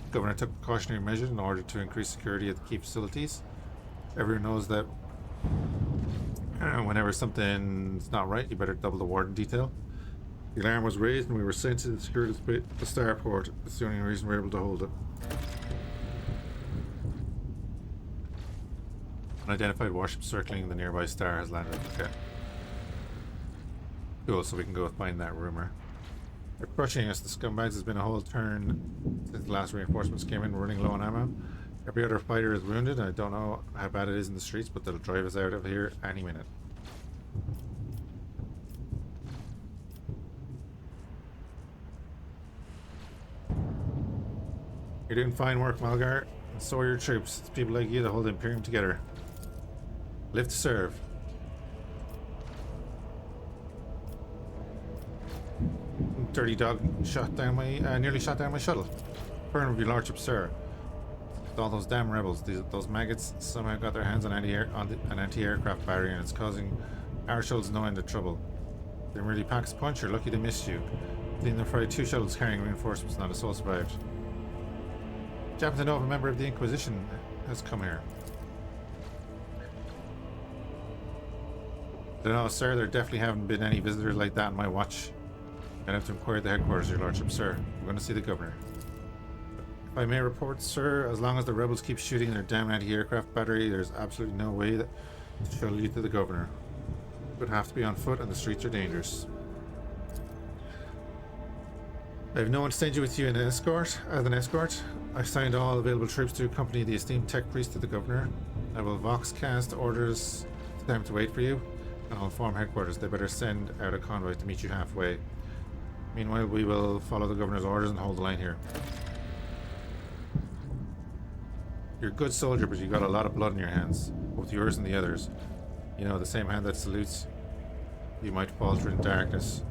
The governor took precautionary measures in order to increase security at the key facilities. Everyone knows that whenever something's not right, you better double the warden detail. The alarm was raised and we were sent to secure the starport. It's the only reason we're able to hold it. Unidentified warship circling the nearby star has landed. Okay. Cool, so we can go find that rumor. They're crushing us. The scumbags has been a whole turn since the last reinforcements came in, running low on ammo. Every other fighter is wounded. I don't know how bad it is in the streets, but they'll drive us out of here any minute. You're doing fine work, Malgar, and so are your troops. It's people like you that hold the Imperium together. Live to serve. Dirty dog shot down my, nearly shot down my shuttle. Burn with your lordship, sir. With all those damn rebels, those maggots somehow got their hands on an anti-aircraft battery, and it's causing our shuttles no end of trouble. They really packs a punch. You're lucky they missed you. Clean them fried 2 shuttles carrying reinforcements, not a soul survived. Do you happen to know if a member of the Inquisition has come here? I don't know, sir. There definitely haven't been any visitors like that on my watch. I'd have to inquire at the headquarters, your lordship, sir. I'm going to see the governor. If I may report, sir, as long as the rebels keep shooting their damn anti-aircraft battery, there's absolutely no way that to shuttle you to the governor. It would have to be on foot, and the streets are dangerous. I have no one to send you with you as an escort. I signed all available troops to accompany the esteemed tech priest to the governor. I will voxcast orders to them to wait for you, and I'll inform headquarters they better send out a convoy to meet you halfway. Meanwhile, we will follow the governor's orders and hold the line here. You're a good soldier, but you got a lot of blood in your hands, both yours and the others. You know, the same hand that salutes you might falter in darkness.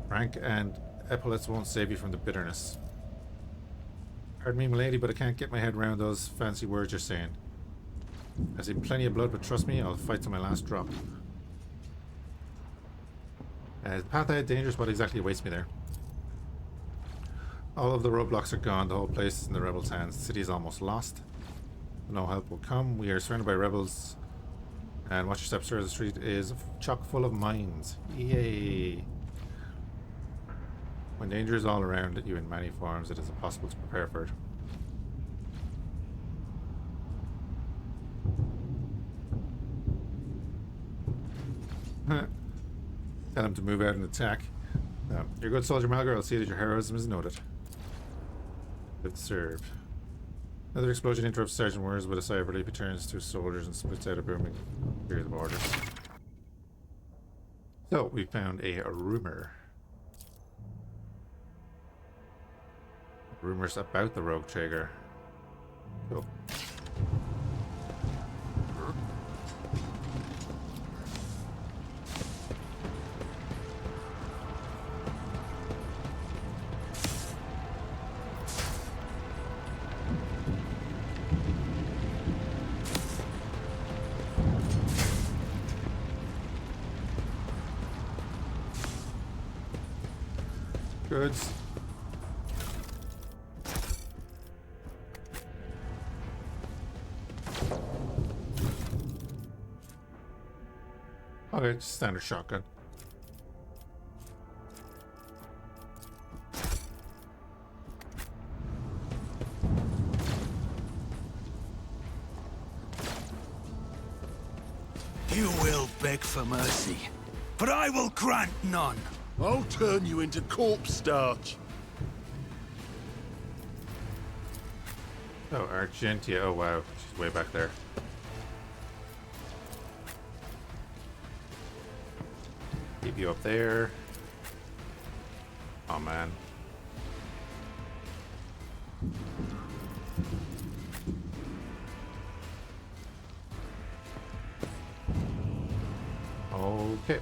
Rank and epaulets won't save you from the bitterness. Pardon me, milady, but I can't get my head around those fancy words you're saying. I've seen plenty of blood, but trust me, I'll fight to my last drop. The path ahead dangerous. What exactly awaits me there? All of the roadblocks are gone. The whole place is in the rebels' hands. The city is almost lost. No help will come. We are surrounded by rebels. And watch your steps, sir. The street is chock full of mines. Yay! When danger is all around you in many forms, it is impossible to prepare for it. Tell him to move out and attack. You're a good soldier, Malgar. I'll see that your heroism is noted. Live to serve. Another explosion interrupts Sergeant Words with a sigh of relief. He turns to his soldiers and splits out a booming series of orders. So, we found a rumor. Rumors about the Rogue Traeger. Cool. Goods. Okay, just standard shotgun. You will beg for mercy, but I will grant none. I'll turn you into corpse starch. Oh, Argentia. Oh, wow. She's way back there. Keep you up there. Oh, man. Okay.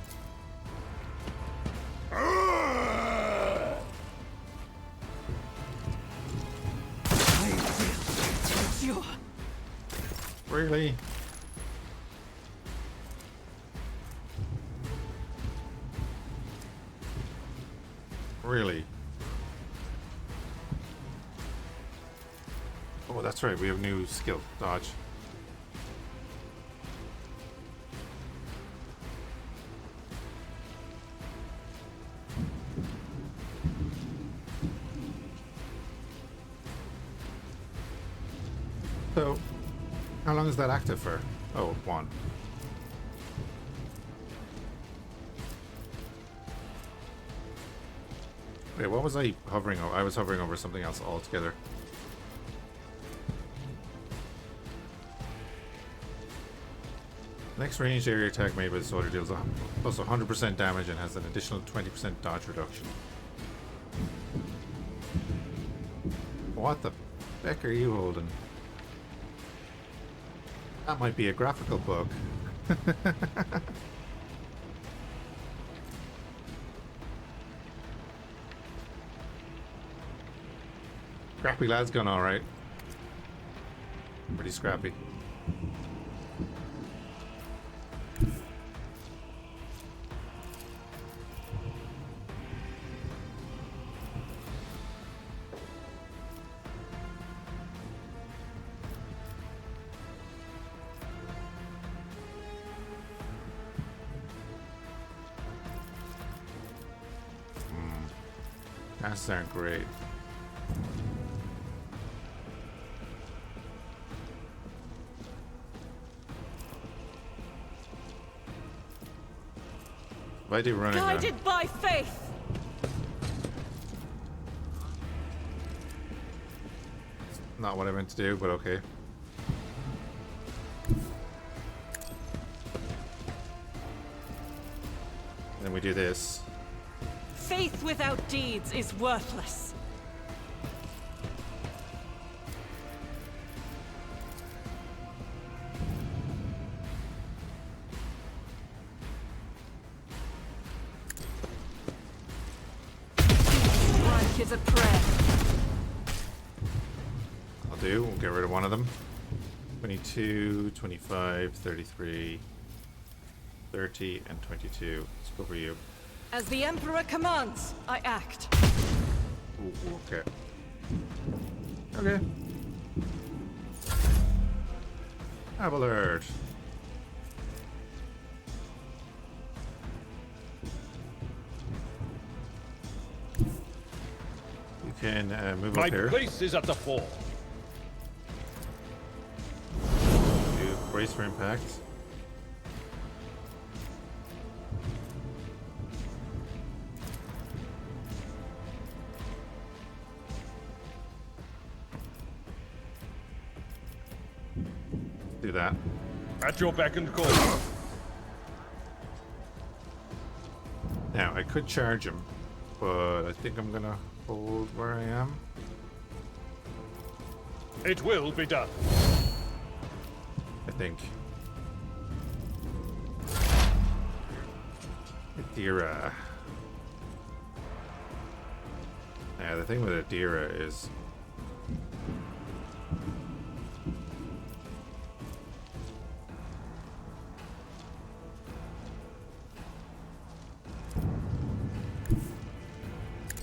Really? Really? Oh, that's right. We have new skill. Dodge. So, how long is that active for? Oh, 1. Wait, what was I hovering over? I was hovering over something else altogether. Next ranged area attack made by the soldier deals plus 100% damage and has an additional 20% dodge reduction. What the heck are you holding? That might be a graphical bug. Scrappy lad's gone alright. Pretty scrappy. Chances aren't great. If I do running Guided by faith. Not what I meant to do, but okay. Then we do this. Faith without deeds is worthless. Rank is a prayer. I'll do. We'll get rid of one of them. 22, 25, 33, 30, and 22. Let's go for you. As the Emperor commands, I act. Ooh, okay. Okay. Abelard. You can move My up here. place is at the fore. Do brace for impact. Do that. At your beck and call. Now, I could charge him, but I think I'm gonna hold where I am. It will be done. I think. Adira. Yeah, the thing with Adira is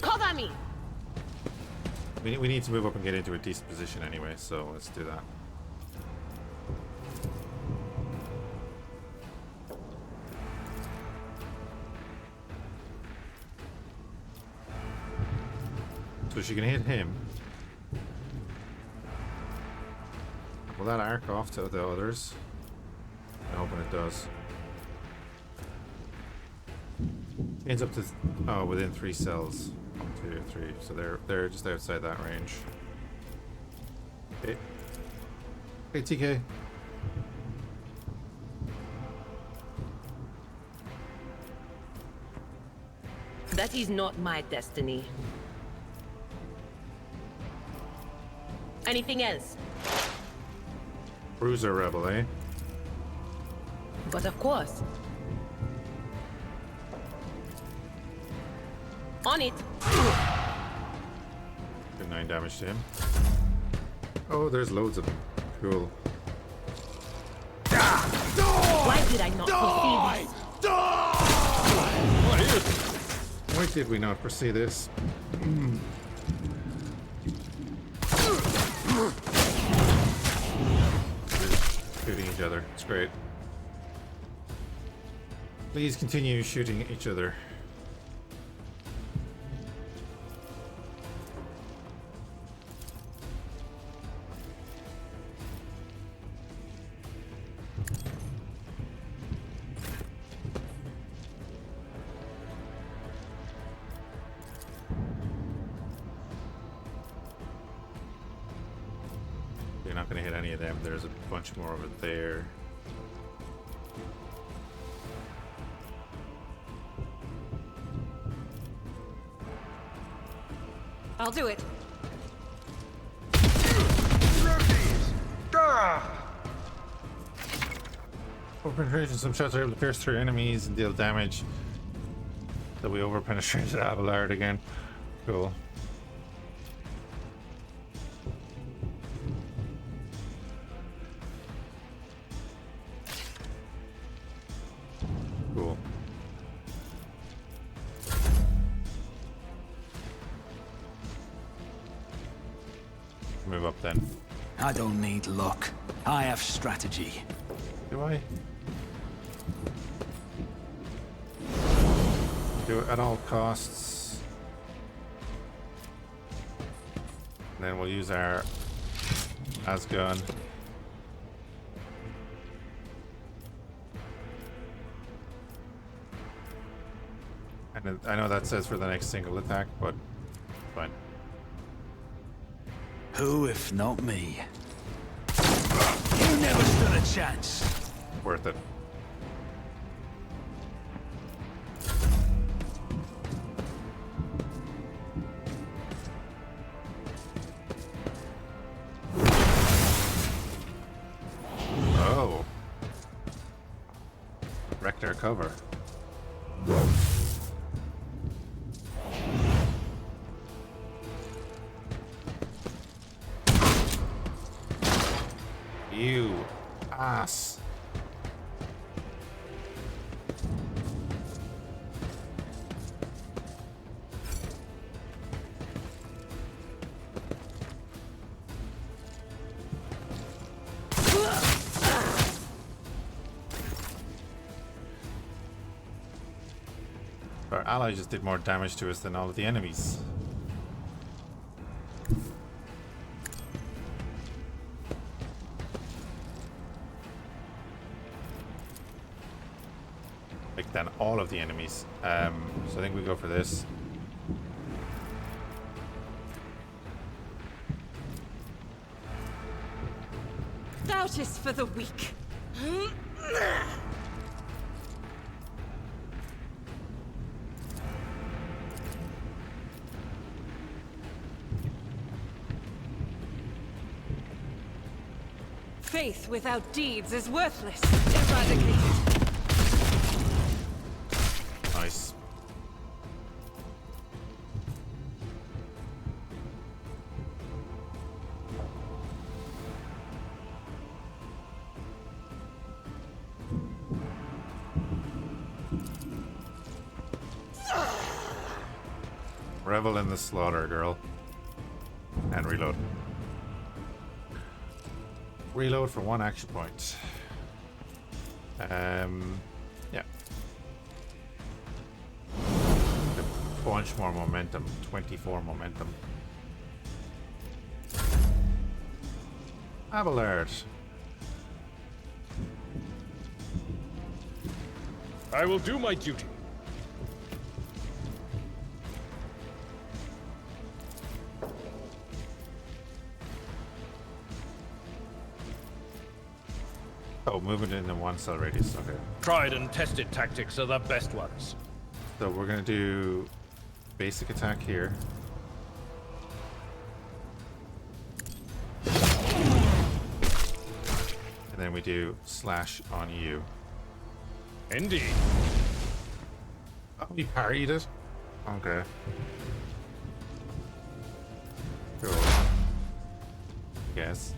Cover me. we need to move up and get into a decent position anyway, so let's do that. So she can hit him. Will that arc off to the others? I'm hoping it does. Ends up to within 3 cells. 1, 2, 3. So they're just outside that range. Okay. Hey TK. That is not my destiny. Anything else? Bruiser rebel, eh? But of course. On it. Did 9 damage to him. Oh, there's loads of them. Cool. Why did I not foresee this? What is it? Why did we not foresee this? They're shooting each other. It's great. Please continue shooting each other. You're not going to hit any of them. There's a bunch more over there. I'll do it. Over penetration, some shots are able to pierce through enemies and deal damage. So we over penetrated Abelard again. Cool. Cool. Move up then. I don't need luck. I have strategy. Do I? Do it at all costs. And then we'll use our Asgun. And I know that says for the next single attack, but fine. Who if not me? You never stood a chance. Worth it. Oh. Wrecked our cover. You ass. Our ally just did more damage to us than all of the enemies. Than all of the enemies. So I think we go for this. Doubt is for the weak. Faith without deeds is worthless. Eradicated. Nice. Revel in the slaughter, girl. And reload. Reload for 1 action point. Yeah. A bunch more momentum. 24 momentum. Abelard. I will do my duty. Oh, moving in a 1 cell radius. Okay. Tried and tested tactics are the best ones. So we're gonna do basic attack here. And then we do slash on you. Indeed. Oh, we parried it? Okay. Cool. Yes.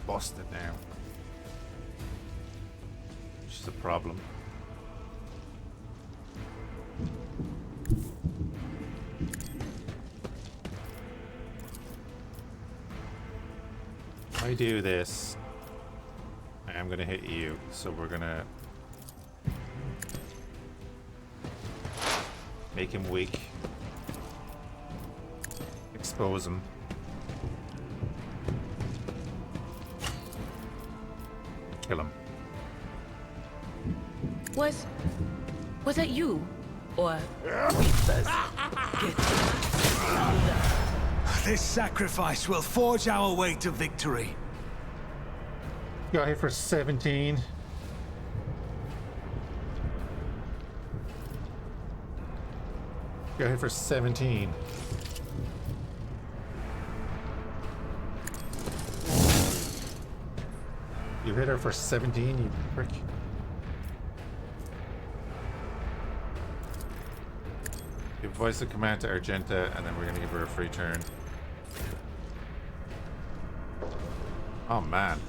Busted now. Which is a problem. If I do this, I am gonna hit you, so we're gonna make him weak. Expose him. Kill him. Was that you? Or This sacrifice will forge our way to victory. Got hit for 17. Got hit for 17. You hit her for 17, you prick. You voice the command to Argenta, and then we're gonna give her a free turn. Oh man.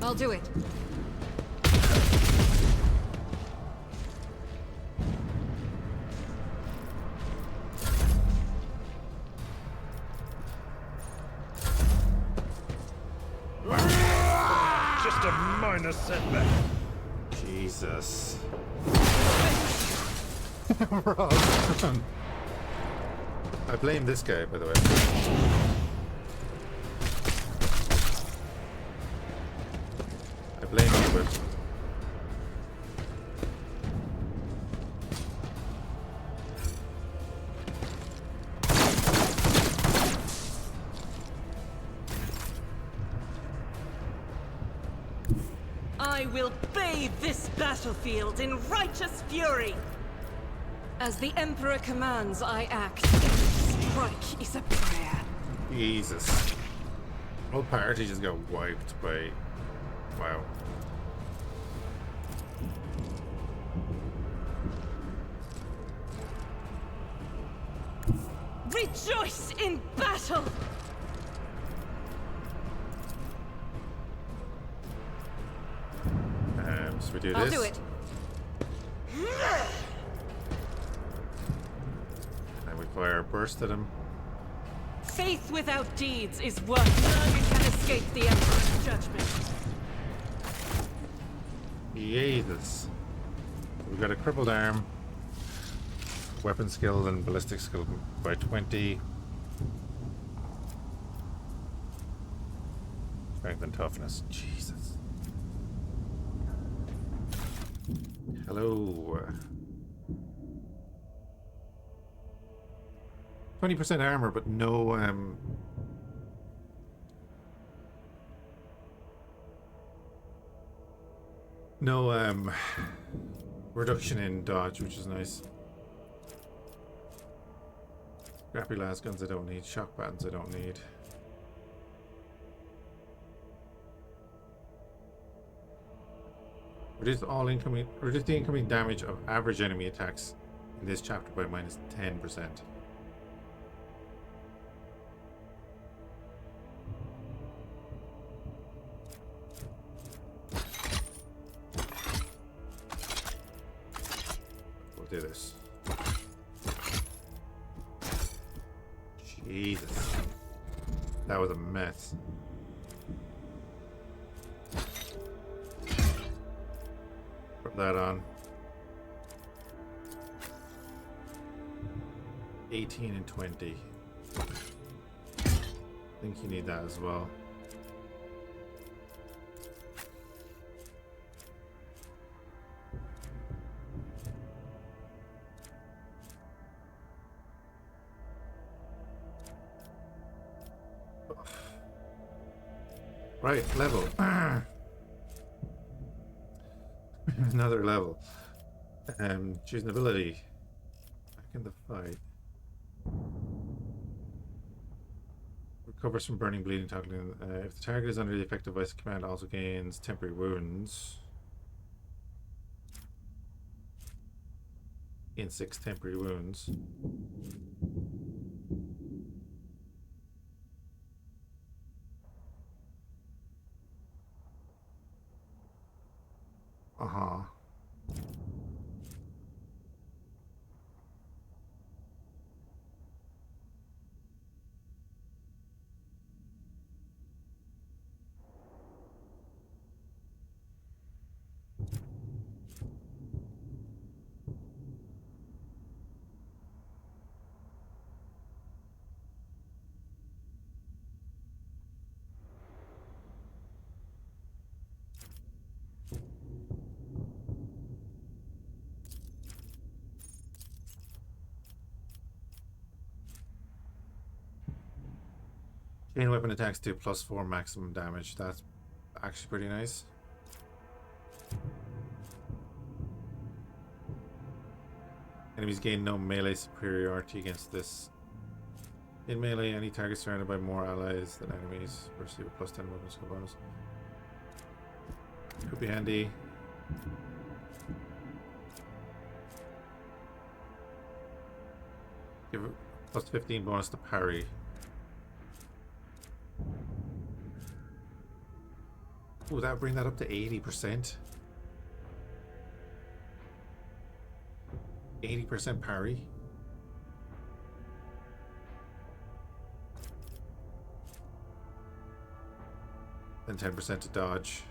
I'll do it. Just a minor setback. Jesus. Rob. I blame this guy, by the way. I blame you, but I will bathe this battlefield in righteous fury. As the Emperor commands, I act. Strike is a prayer. Jesus. Whole party just got wiped by. Wow. Rejoice in battle! So we do this. I'll do it. And we fire a burst at him. Faith without deeds is worthless. None can escape the Emperor's judgment. Jesus. We've got a crippled arm. Weapon skill and ballistic skill by 20. Strength and toughness. Jesus. Hello. 20% armor, but no reduction in dodge, which is nice. Scrappy las guns I don't need. Shock buttons I don't need. Reduce the incoming damage of average enemy attacks in this chapter by minus 10%. do this. Jesus. That was a mess. Put that on. 18 and 20. I think you need that as well. Right, level. Another level. Choose an ability. Back in the fight. Recovers from burning, bleeding, tackling. If the target is under the effective voice command, also gains temporary wounds. Gain 6 temporary wounds. Uh-huh. Chain weapon attacks do +4 maximum damage. That's actually pretty nice. Enemies gain no melee superiority against this. In melee, any target surrounded by more allies than enemies receive a +10 weapon skill bonus. Could be handy. Give it +15 bonus to parry. Ooh, that would bring that up to 80%. 80% parry. Then 10% to dodge.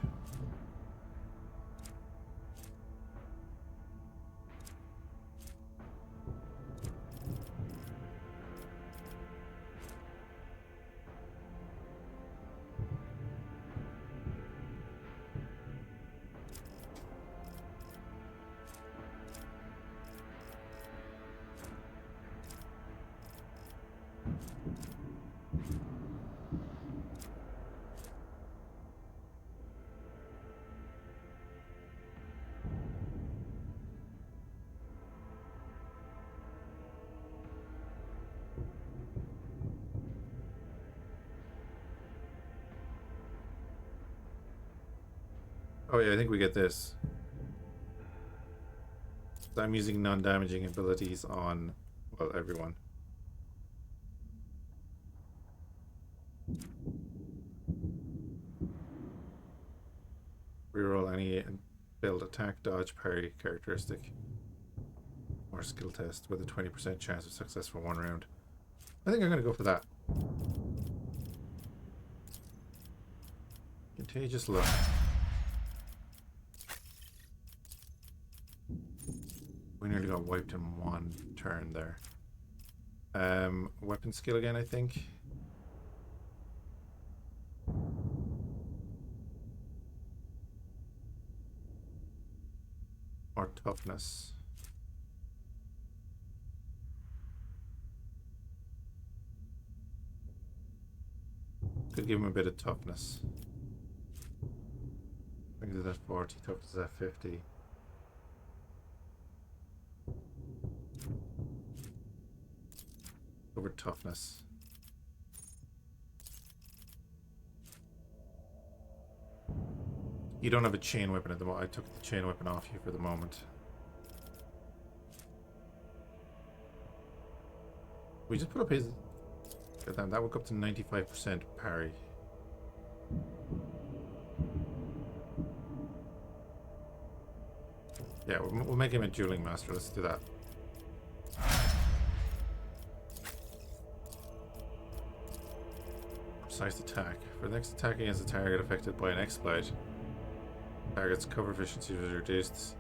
Oh yeah, I think we get this. So I'm using non-damaging abilities on, well, everyone. Reroll any build attack, dodge, parry characteristic or skill test with a 20% chance of success for 1 round. I think I'm going to go for that. Contagious look. We nearly got wiped in 1 turn there. Weapon skill again, I think. Or toughness. Could give him a bit of toughness. Brings it at 40, toughness at 50. Over toughness. You don't have a chain weapon at the moment. I took the chain weapon off you for the moment. We just put up his... That would go up to 95% parry. Yeah, we'll make him a dueling master. Let's do that. Precise attack. For the next attack against a target affected by an exploit, target's cover efficiency is reduced.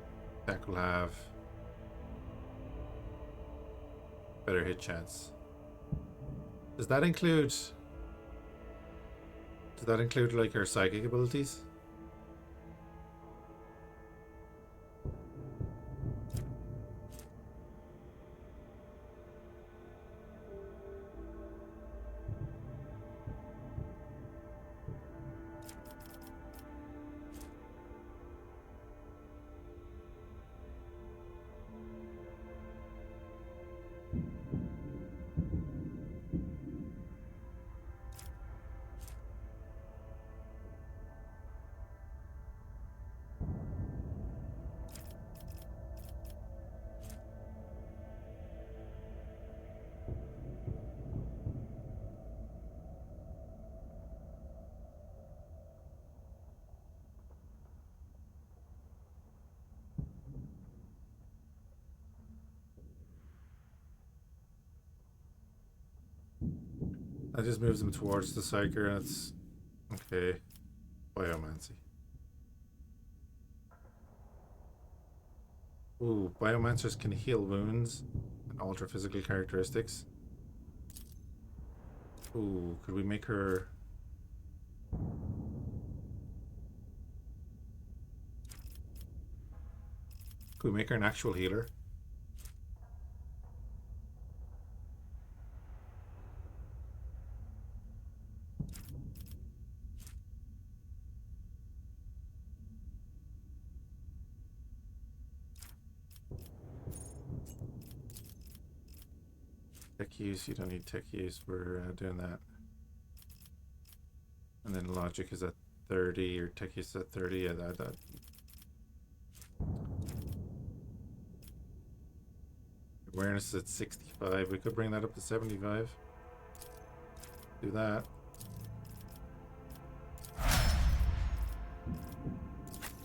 Attack will have better hit chance. Does that include like her psychic abilities? That just moves him towards the Psyker, and it's okay. Biomancy. Ooh, Biomancers can heal wounds and alter physical characteristics. Ooh, could we make her... Could we make her an actual healer? Tech use, you don't need tech use, we're doing that. And then logic is at 30, or tech use is at 30, yeah, that. Awareness is at 65, we could bring that up to 75. Do that.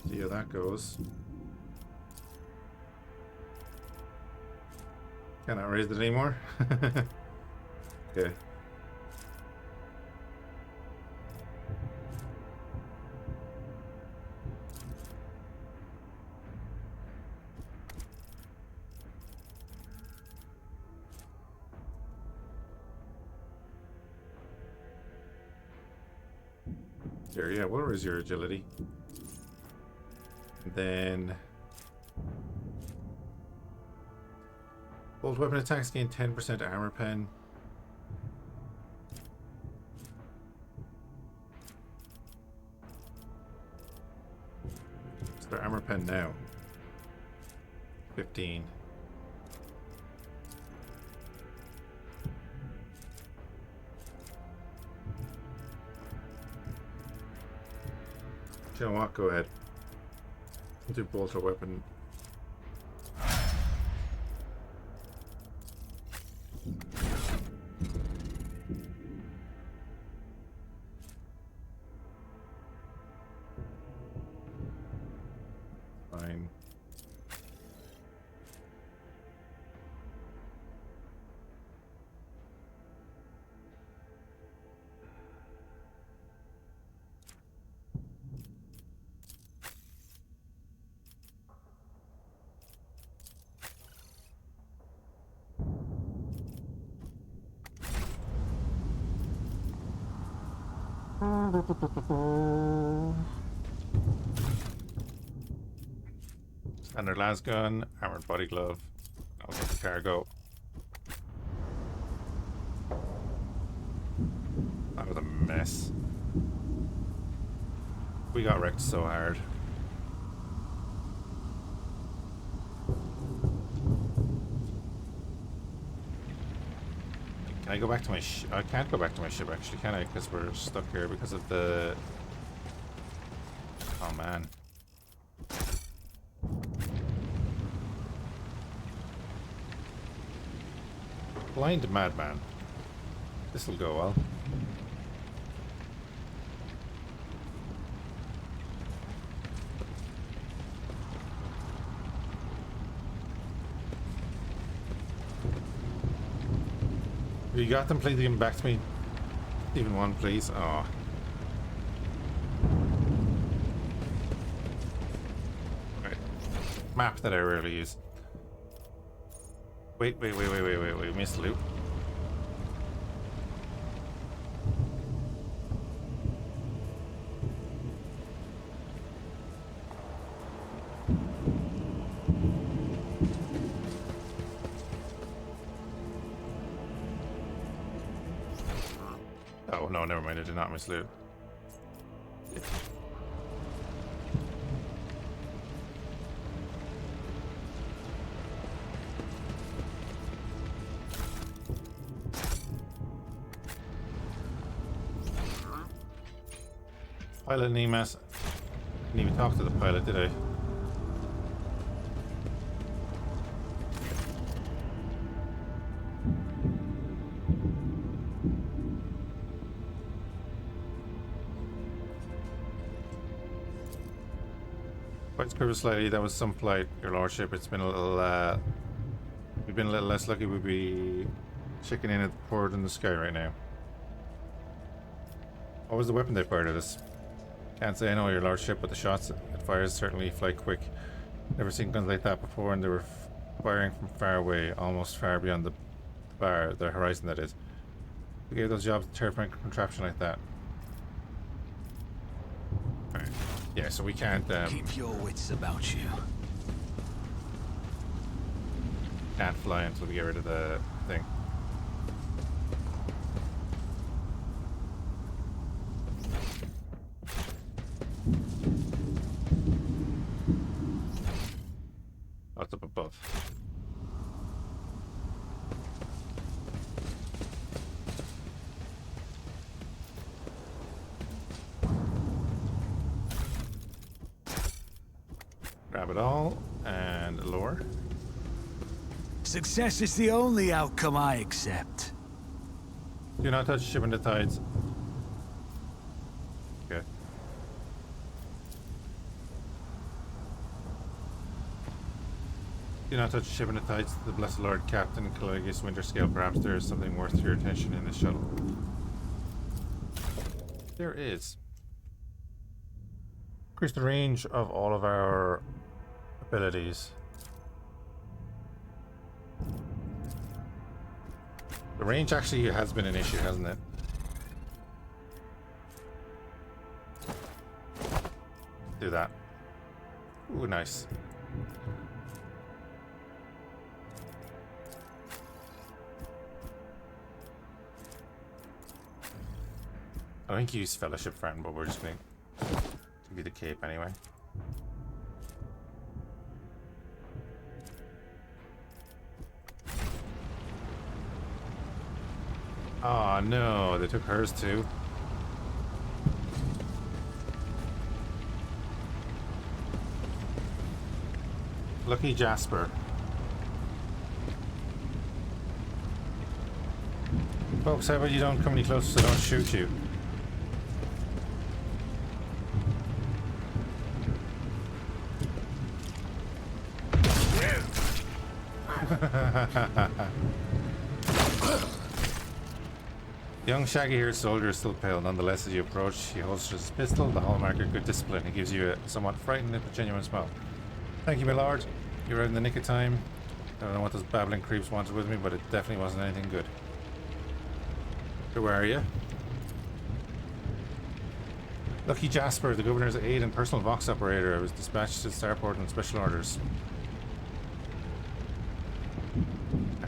See how that goes. Cannot raise it anymore. Okay. There, yeah, what is your agility? And then bolt weapon attacks gain 10% armor pen. What's their armor pen now? 15. You know what? Go ahead. We'll do bolter weapon. Fine. Standard las gun, armored body glove. I'll get the cargo. That was a mess. We got wrecked so hard. Can I go back to my ship? I can't go back to my ship actually, can I? Because we're stuck here because of the... Oh man. Blind madman. This'll go well. You got them, please give them back to me. Even one, please. Oh. Right. Map that I rarely use. Wait. Missed loop. Oh, no, never mind. I did not miss loot. Pilot Nemas. Didn't even talk to the pilot, did I? Quite curved slightly. That was some flight, Your Lordship. It's been a little. We've been a little less lucky. We'd be checking in at the port in the sky right now. What was the weapon they fired at us? Can't say I know, Your Lordship, but the shots it fires certainly fly quick. Never seen guns like that before, and they were firing from far away, almost far beyond the horizon, that is. We gave those jobs a terrifying contraption like that. Alright. Yeah, so we can't Keep your wits about you. can't fly until we get rid of the thing. What's up above? Grab it all and lower. Success is the only outcome I accept. Do not touch ship in the tides. Okay. Do not touch ship in the tides, the blessed Lord Captain Caligus Winterscale. Perhaps there is something worth your attention in this shuttle. There is. Increase the range of all of our abilities. The range actually has been an issue, hasn't it? Do that. Ooh, nice. I think you use Fellowship Friend, but we're just going to give you the cape anyway. Oh no, they took hers too. Lucky Jasper. Folks, how about you don't come any closer so I don't shoot you? The young shaggy-haired soldier is still pale. Nonetheless, as you approach, he holsters his pistol, the hallmark of good discipline. He gives you a somewhat frightened but genuine smile. Thank you, my lord. You arrived in the nick of time. I don't know what those babbling creeps wanted with me, but it definitely wasn't anything good. So where are you? Lucky Jasper, the governor's aide and personal Vox operator. I was dispatched to the starport on special orders.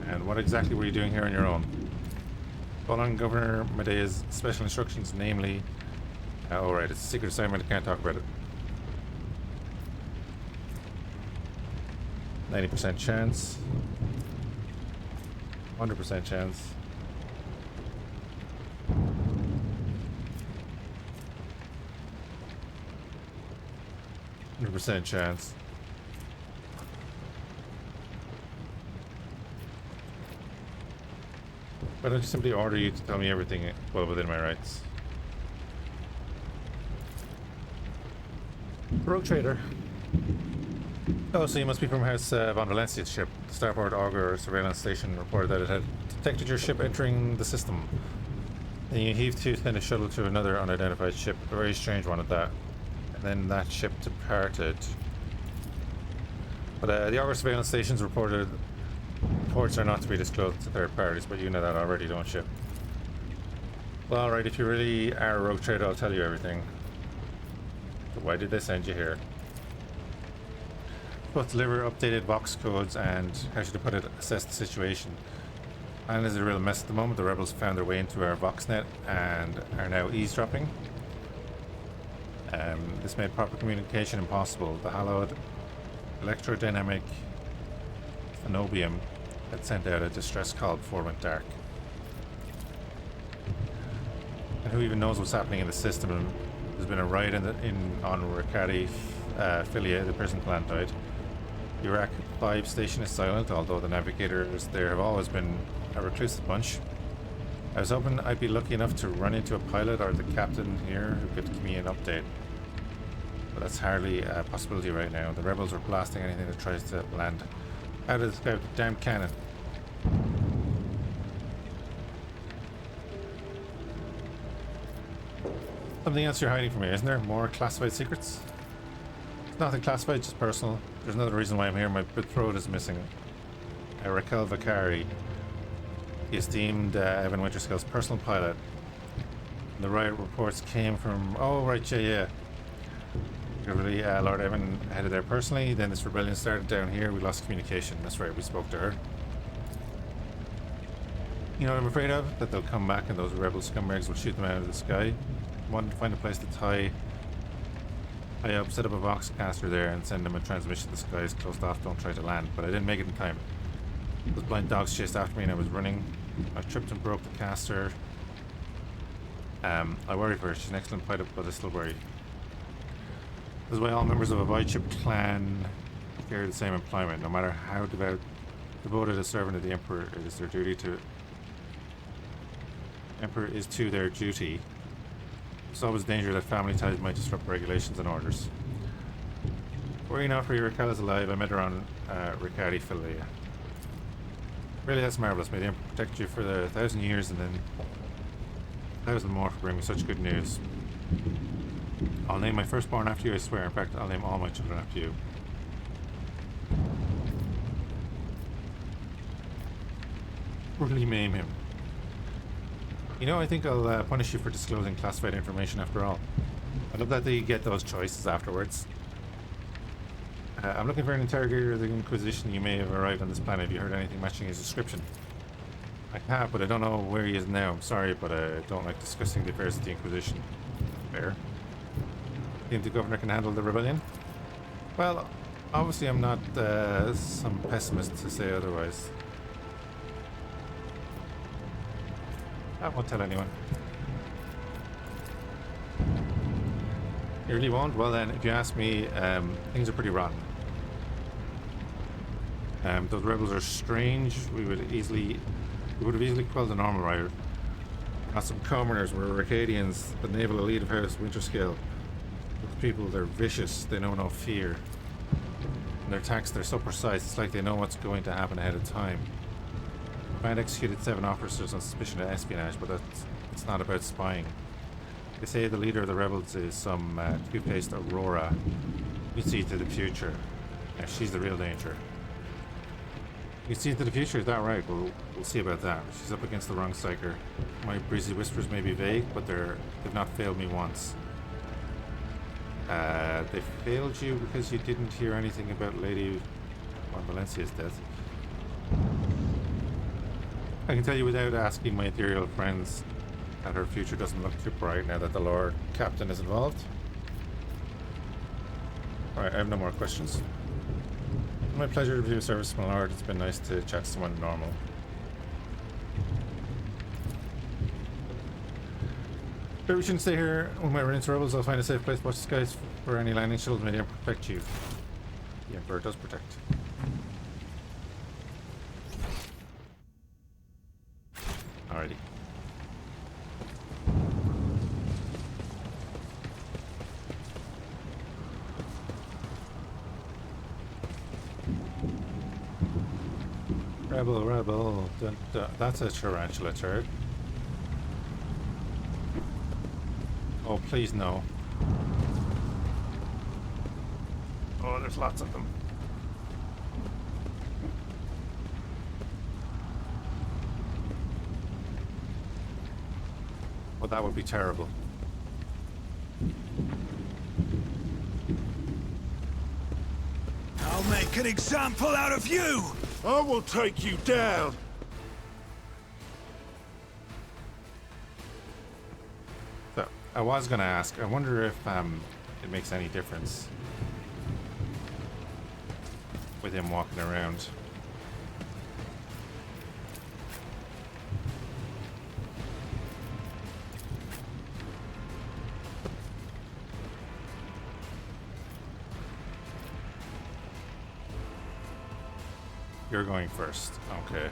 And what exactly were you doing here on your own? Following Governor Medea's special instructions, namely... oh, right, it's a secret assignment, I can't talk about it. 90% chance. 100% chance. 100% chance. Why don't you simply order you to tell me everything well within my rights? Rogue trader. Oh, so you must be from House von Valencia's ship. The starboard auger surveillance station reported that it had detected your ship entering the system. Then you heaved to send a shuttle to another unidentified ship, a very strange one at that. And then that ship departed. But the Augur surveillance stations reported reports are not to be disclosed to third parties, but you know that already, don't you? Well, alright, if you really are a rogue trader, I'll tell you everything. But why did they send you here? Both deliver updated Vox codes and, how should I put it, assess the situation. And is a real mess at the moment. The rebels found their way into our VoxNet and are now eavesdropping. This made proper communication impossible. The hallowed electrodynamic Phenobium had sent out a distress call before it went dark. And who even knows what's happening in the system? There's been a riot on Rakati Philia, the prison planetoid. The Iraq 5 station is silent, although the navigators there have always been a reclusive bunch. I was hoping I'd be lucky enough to run into a pilot or the captain here who could give me an update. But that's hardly a possibility right now. The rebels are blasting anything that tries to land out of the sky with the damn cannon. Something else you're hiding from me, isn't there? More classified secrets? It's nothing classified, just personal. There's another reason why I'm here. My betrothed is missing. Raquel Vicari, the esteemed Evan Winterscale's personal pilot. And the riot reports came from... Oh, right, yeah. Really, Lord Evan headed there personally. Then this rebellion started down here. We lost communication. That's right, we spoke to her. You know what I'm afraid of? That they'll come back and those rebel scumbags will shoot them out of the sky. I wanted to find a place to tie up, set up a Vox caster there and send them a transmission. The sky is closed off, don't try to land. But I didn't make it in time. Those blind dogs chased after me and I was running. I tripped and broke the caster. I worry for her. She's an excellent pilot, but I still worry. This is why all members of a Void Ship clan carry the same employment. No matter how devoted a servant of the Emperor is, their duty to Emperor is to their duty. There's always danger that family ties might disrupt regulations and orders. Worry not, for Raquel is alive. I met her on Riccardi Philia. Really, that's marvelous. May the Emperor protect you for the 1,000 years and then 1,000 more for bringing me such good news. I'll name my firstborn after you, I swear. In fact, I'll name all my children after you. Really maim him. You know, I think I'll punish you for disclosing classified information after all. I love that they get those choices afterwards. I'm looking for an interrogator of the Inquisition. You may have arrived on this planet. Have you heard anything matching his description? I have, but I don't know where he is now. I'm sorry, but I don't like discussing the affairs of the Inquisition. Fair. Think the governor can handle the rebellion? Well, obviously I'm not some pessimist to say otherwise. I won't tell anyone. You really won't? Well then, if you ask me, things are pretty rotten. Those rebels are strange. We would have easily quelled a normal riot. Got some commoners, we're Arcadians, the naval elite of House Winterscale. Those people, they're vicious, they know no fear. And their attacks, they're so precise, it's like they know what's going to happen ahead of time. I had executed 7 officers on suspicion of espionage, but it's not about spying. They say the leader of the rebels is some two-faced Aurora. You see to the future. Yeah, she's the real danger. You see into the future, is that right? We'll see about that. She's up against the wrong psyker. My breezy whispers may be vague, but they've not failed me once. They failed you because you didn't hear anything about Lady Valencia's death. I can tell you without asking my ethereal friends that her future doesn't look too bright now that the Lord Captain is involved. Alright, I have no more questions. My pleasure to be of service, my lord. It's been nice to chat to someone normal. But we shouldn't stay here. When we run into rebels, I'll find a safe place to watch the skies for any landing shuttles. May the Emperor protect you. The Emperor does protect. Alrighty. Rebel, rebel. Dun, dun. That's a tarantula turd. Oh, please no. Oh, there's lots of them. Well, that would be terrible. I'll make an example out of you! I will take you down. So, I was going to ask, I wonder if it makes any difference with him walking around. You're going first. Okay.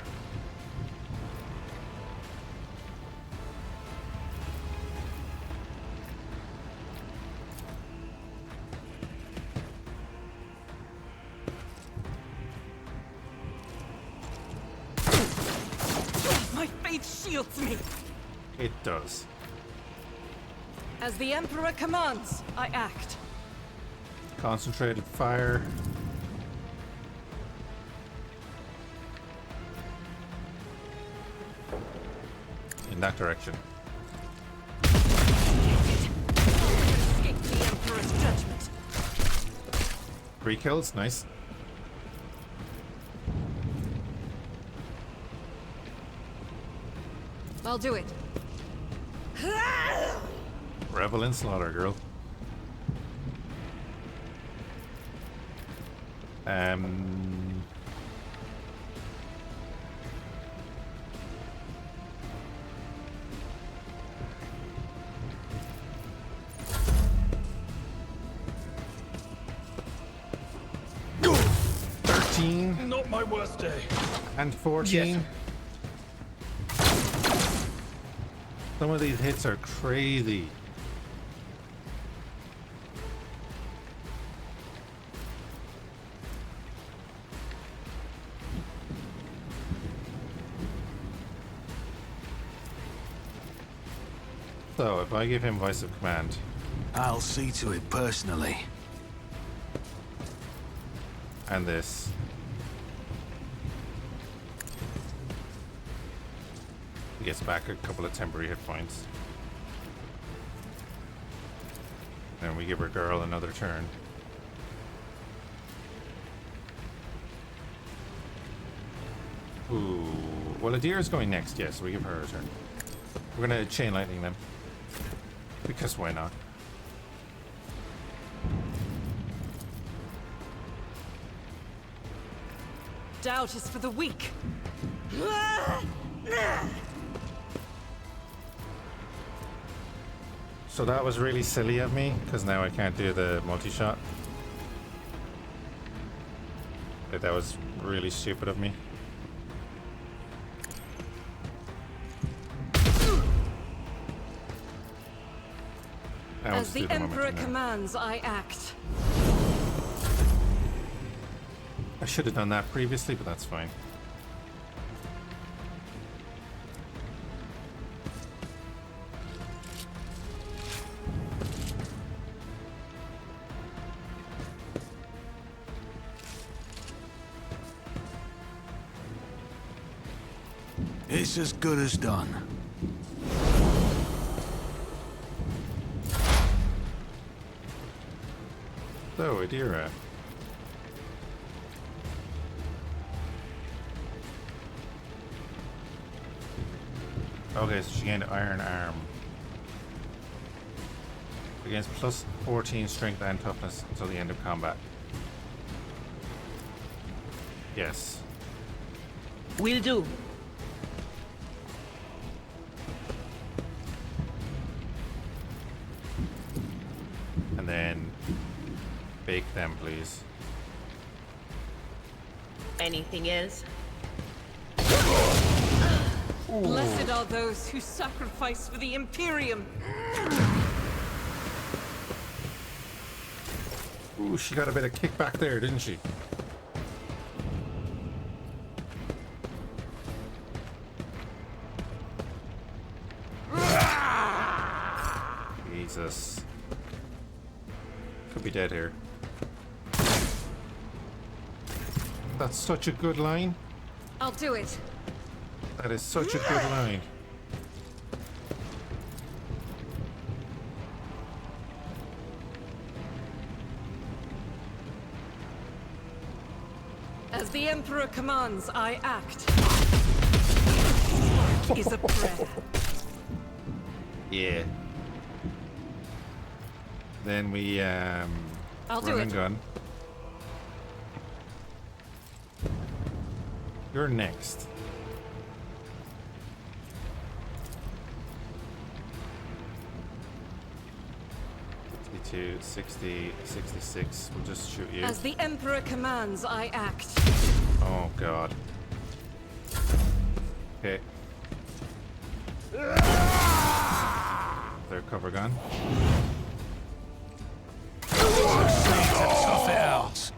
My faith shields me. It does. As the Emperor commands, I act. Concentrated fire. In that direction. Escape the Emperor's judgment. 3 kills, nice. I'll do it. Revel in slaughter, girl. Not my worst day. And 14. Yes. Some of these hits are crazy. So, if I give him voice of command, I'll see to it personally. and this, he gets back a couple of temporary hit points. And we give our girl another turn. Ooh, well, Adir is going next, yes, so we give her a turn. We're gonna chain lightning them. Because why not? Doubt is for the weak. So that was really silly of me, because now I can't do the multi-shot. That was really stupid of me. As the Emperor commands, I act. I should have done that previously, but that's fine. It's as good as done. So, Adira. Okay, so she gained Iron Arm. Against plus 14 strength and toughness until the end of combat. Yes. Will do. And then bake them, please. Anything else? Blessed are those who sacrifice for the Imperium. Ooh, she got a bit of kickback there, didn't she? Jesus. Could be dead here. That's such a good line. I'll do it. That is such a good line. As the Emperor commands, I act. Is a prayer. Yeah. Then we I'll do run it. and gun. You're next. 62, 60, 66. We'll just shoot you. As the Emperor commands, I act. Oh god. Okay. Their cover gun. Tough it out.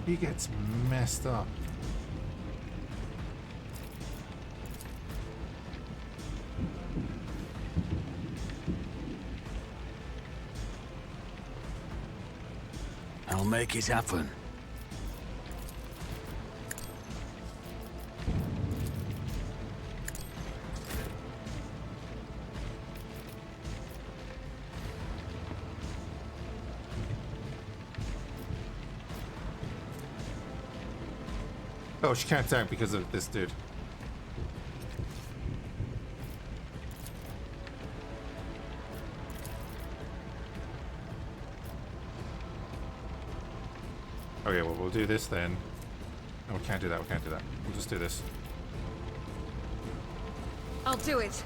He gets messed up. I'll make it happen. Oh, she can't tank because of this dude. Okay, well, we'll do this then. No, we can't do that, we can't do that. We'll just do this. I'll do it.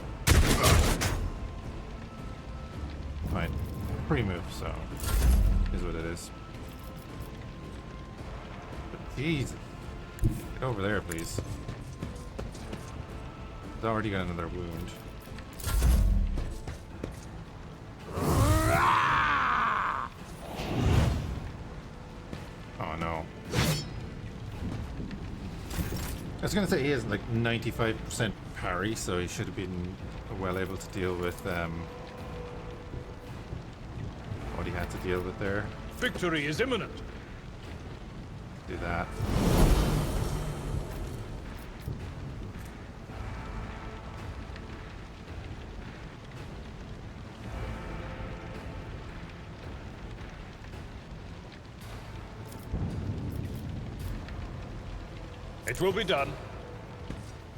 Fine. Pre-move, so is what it is. But Jesus. Get over there, please. He's already got another wound. Oh no. I was gonna say he has like 95% parry, so he should have been well able to deal with what he had to deal with there. Victory is imminent. Do that. It will be done.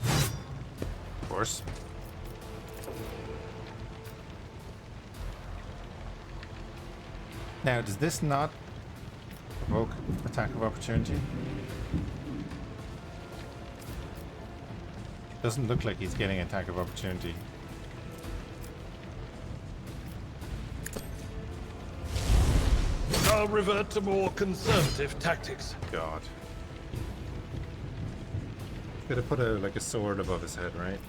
Of course. Now, does this not provoke attack of opportunity? Doesn't look like he's getting attack of opportunity. I'll revert to more conservative tactics. God. Could have put a sword above his head, right?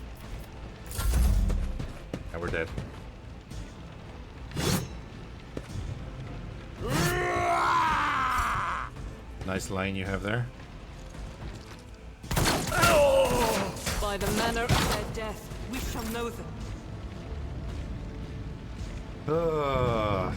Now we're dead. Nice line you have there. By the manner of their death, we shall know them. Ugh.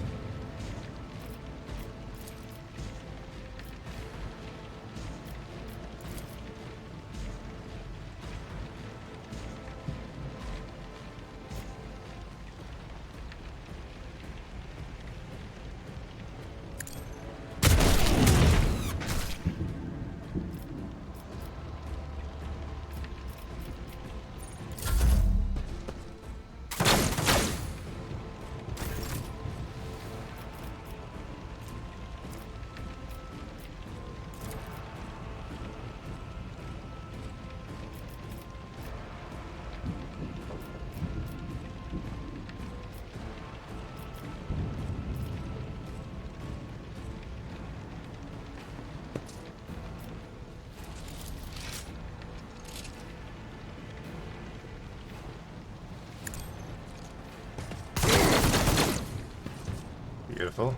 Beautiful.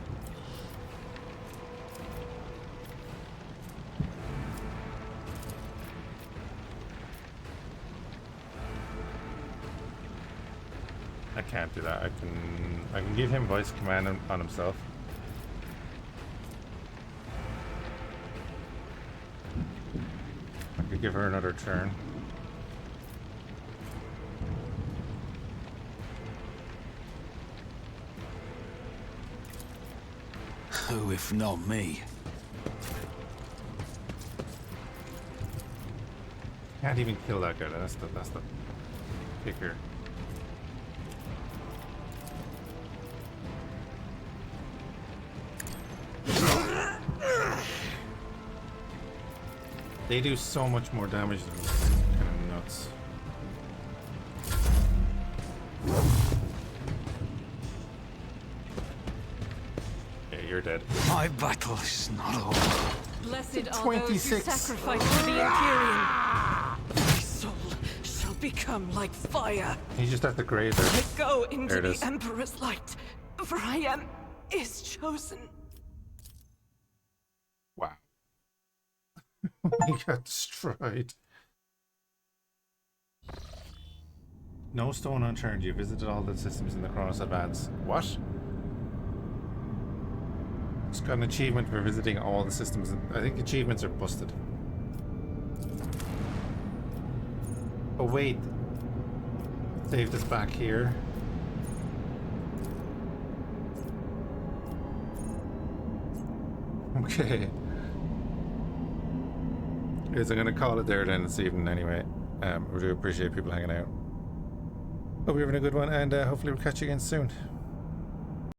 I can't. can't do that. I can give him voice command on himself. I could give her another turn. Who if not me? Can't even kill that guy. That's the kicker. They do so much more damage than me. It's kind of nuts. Yeah, you're dead. My battle is not over. Blessed are those who 26. sacrifice for the Imperium. My soul shall become like fire. You just have to graze her. I go into There it the is. Emperor's light, for I am his chosen. Wow. We got destroyed. No stone unturned. You visited all the systems in the Chronos Advance. What? Just got an achievement for visiting all the systems. I think achievements are busted. Oh wait. Saved us back here. Okay. Yes, I'm gonna call it there then this evening anyway. We do appreciate people hanging out. Hope you're having a good one, and hopefully we'll catch you again soon.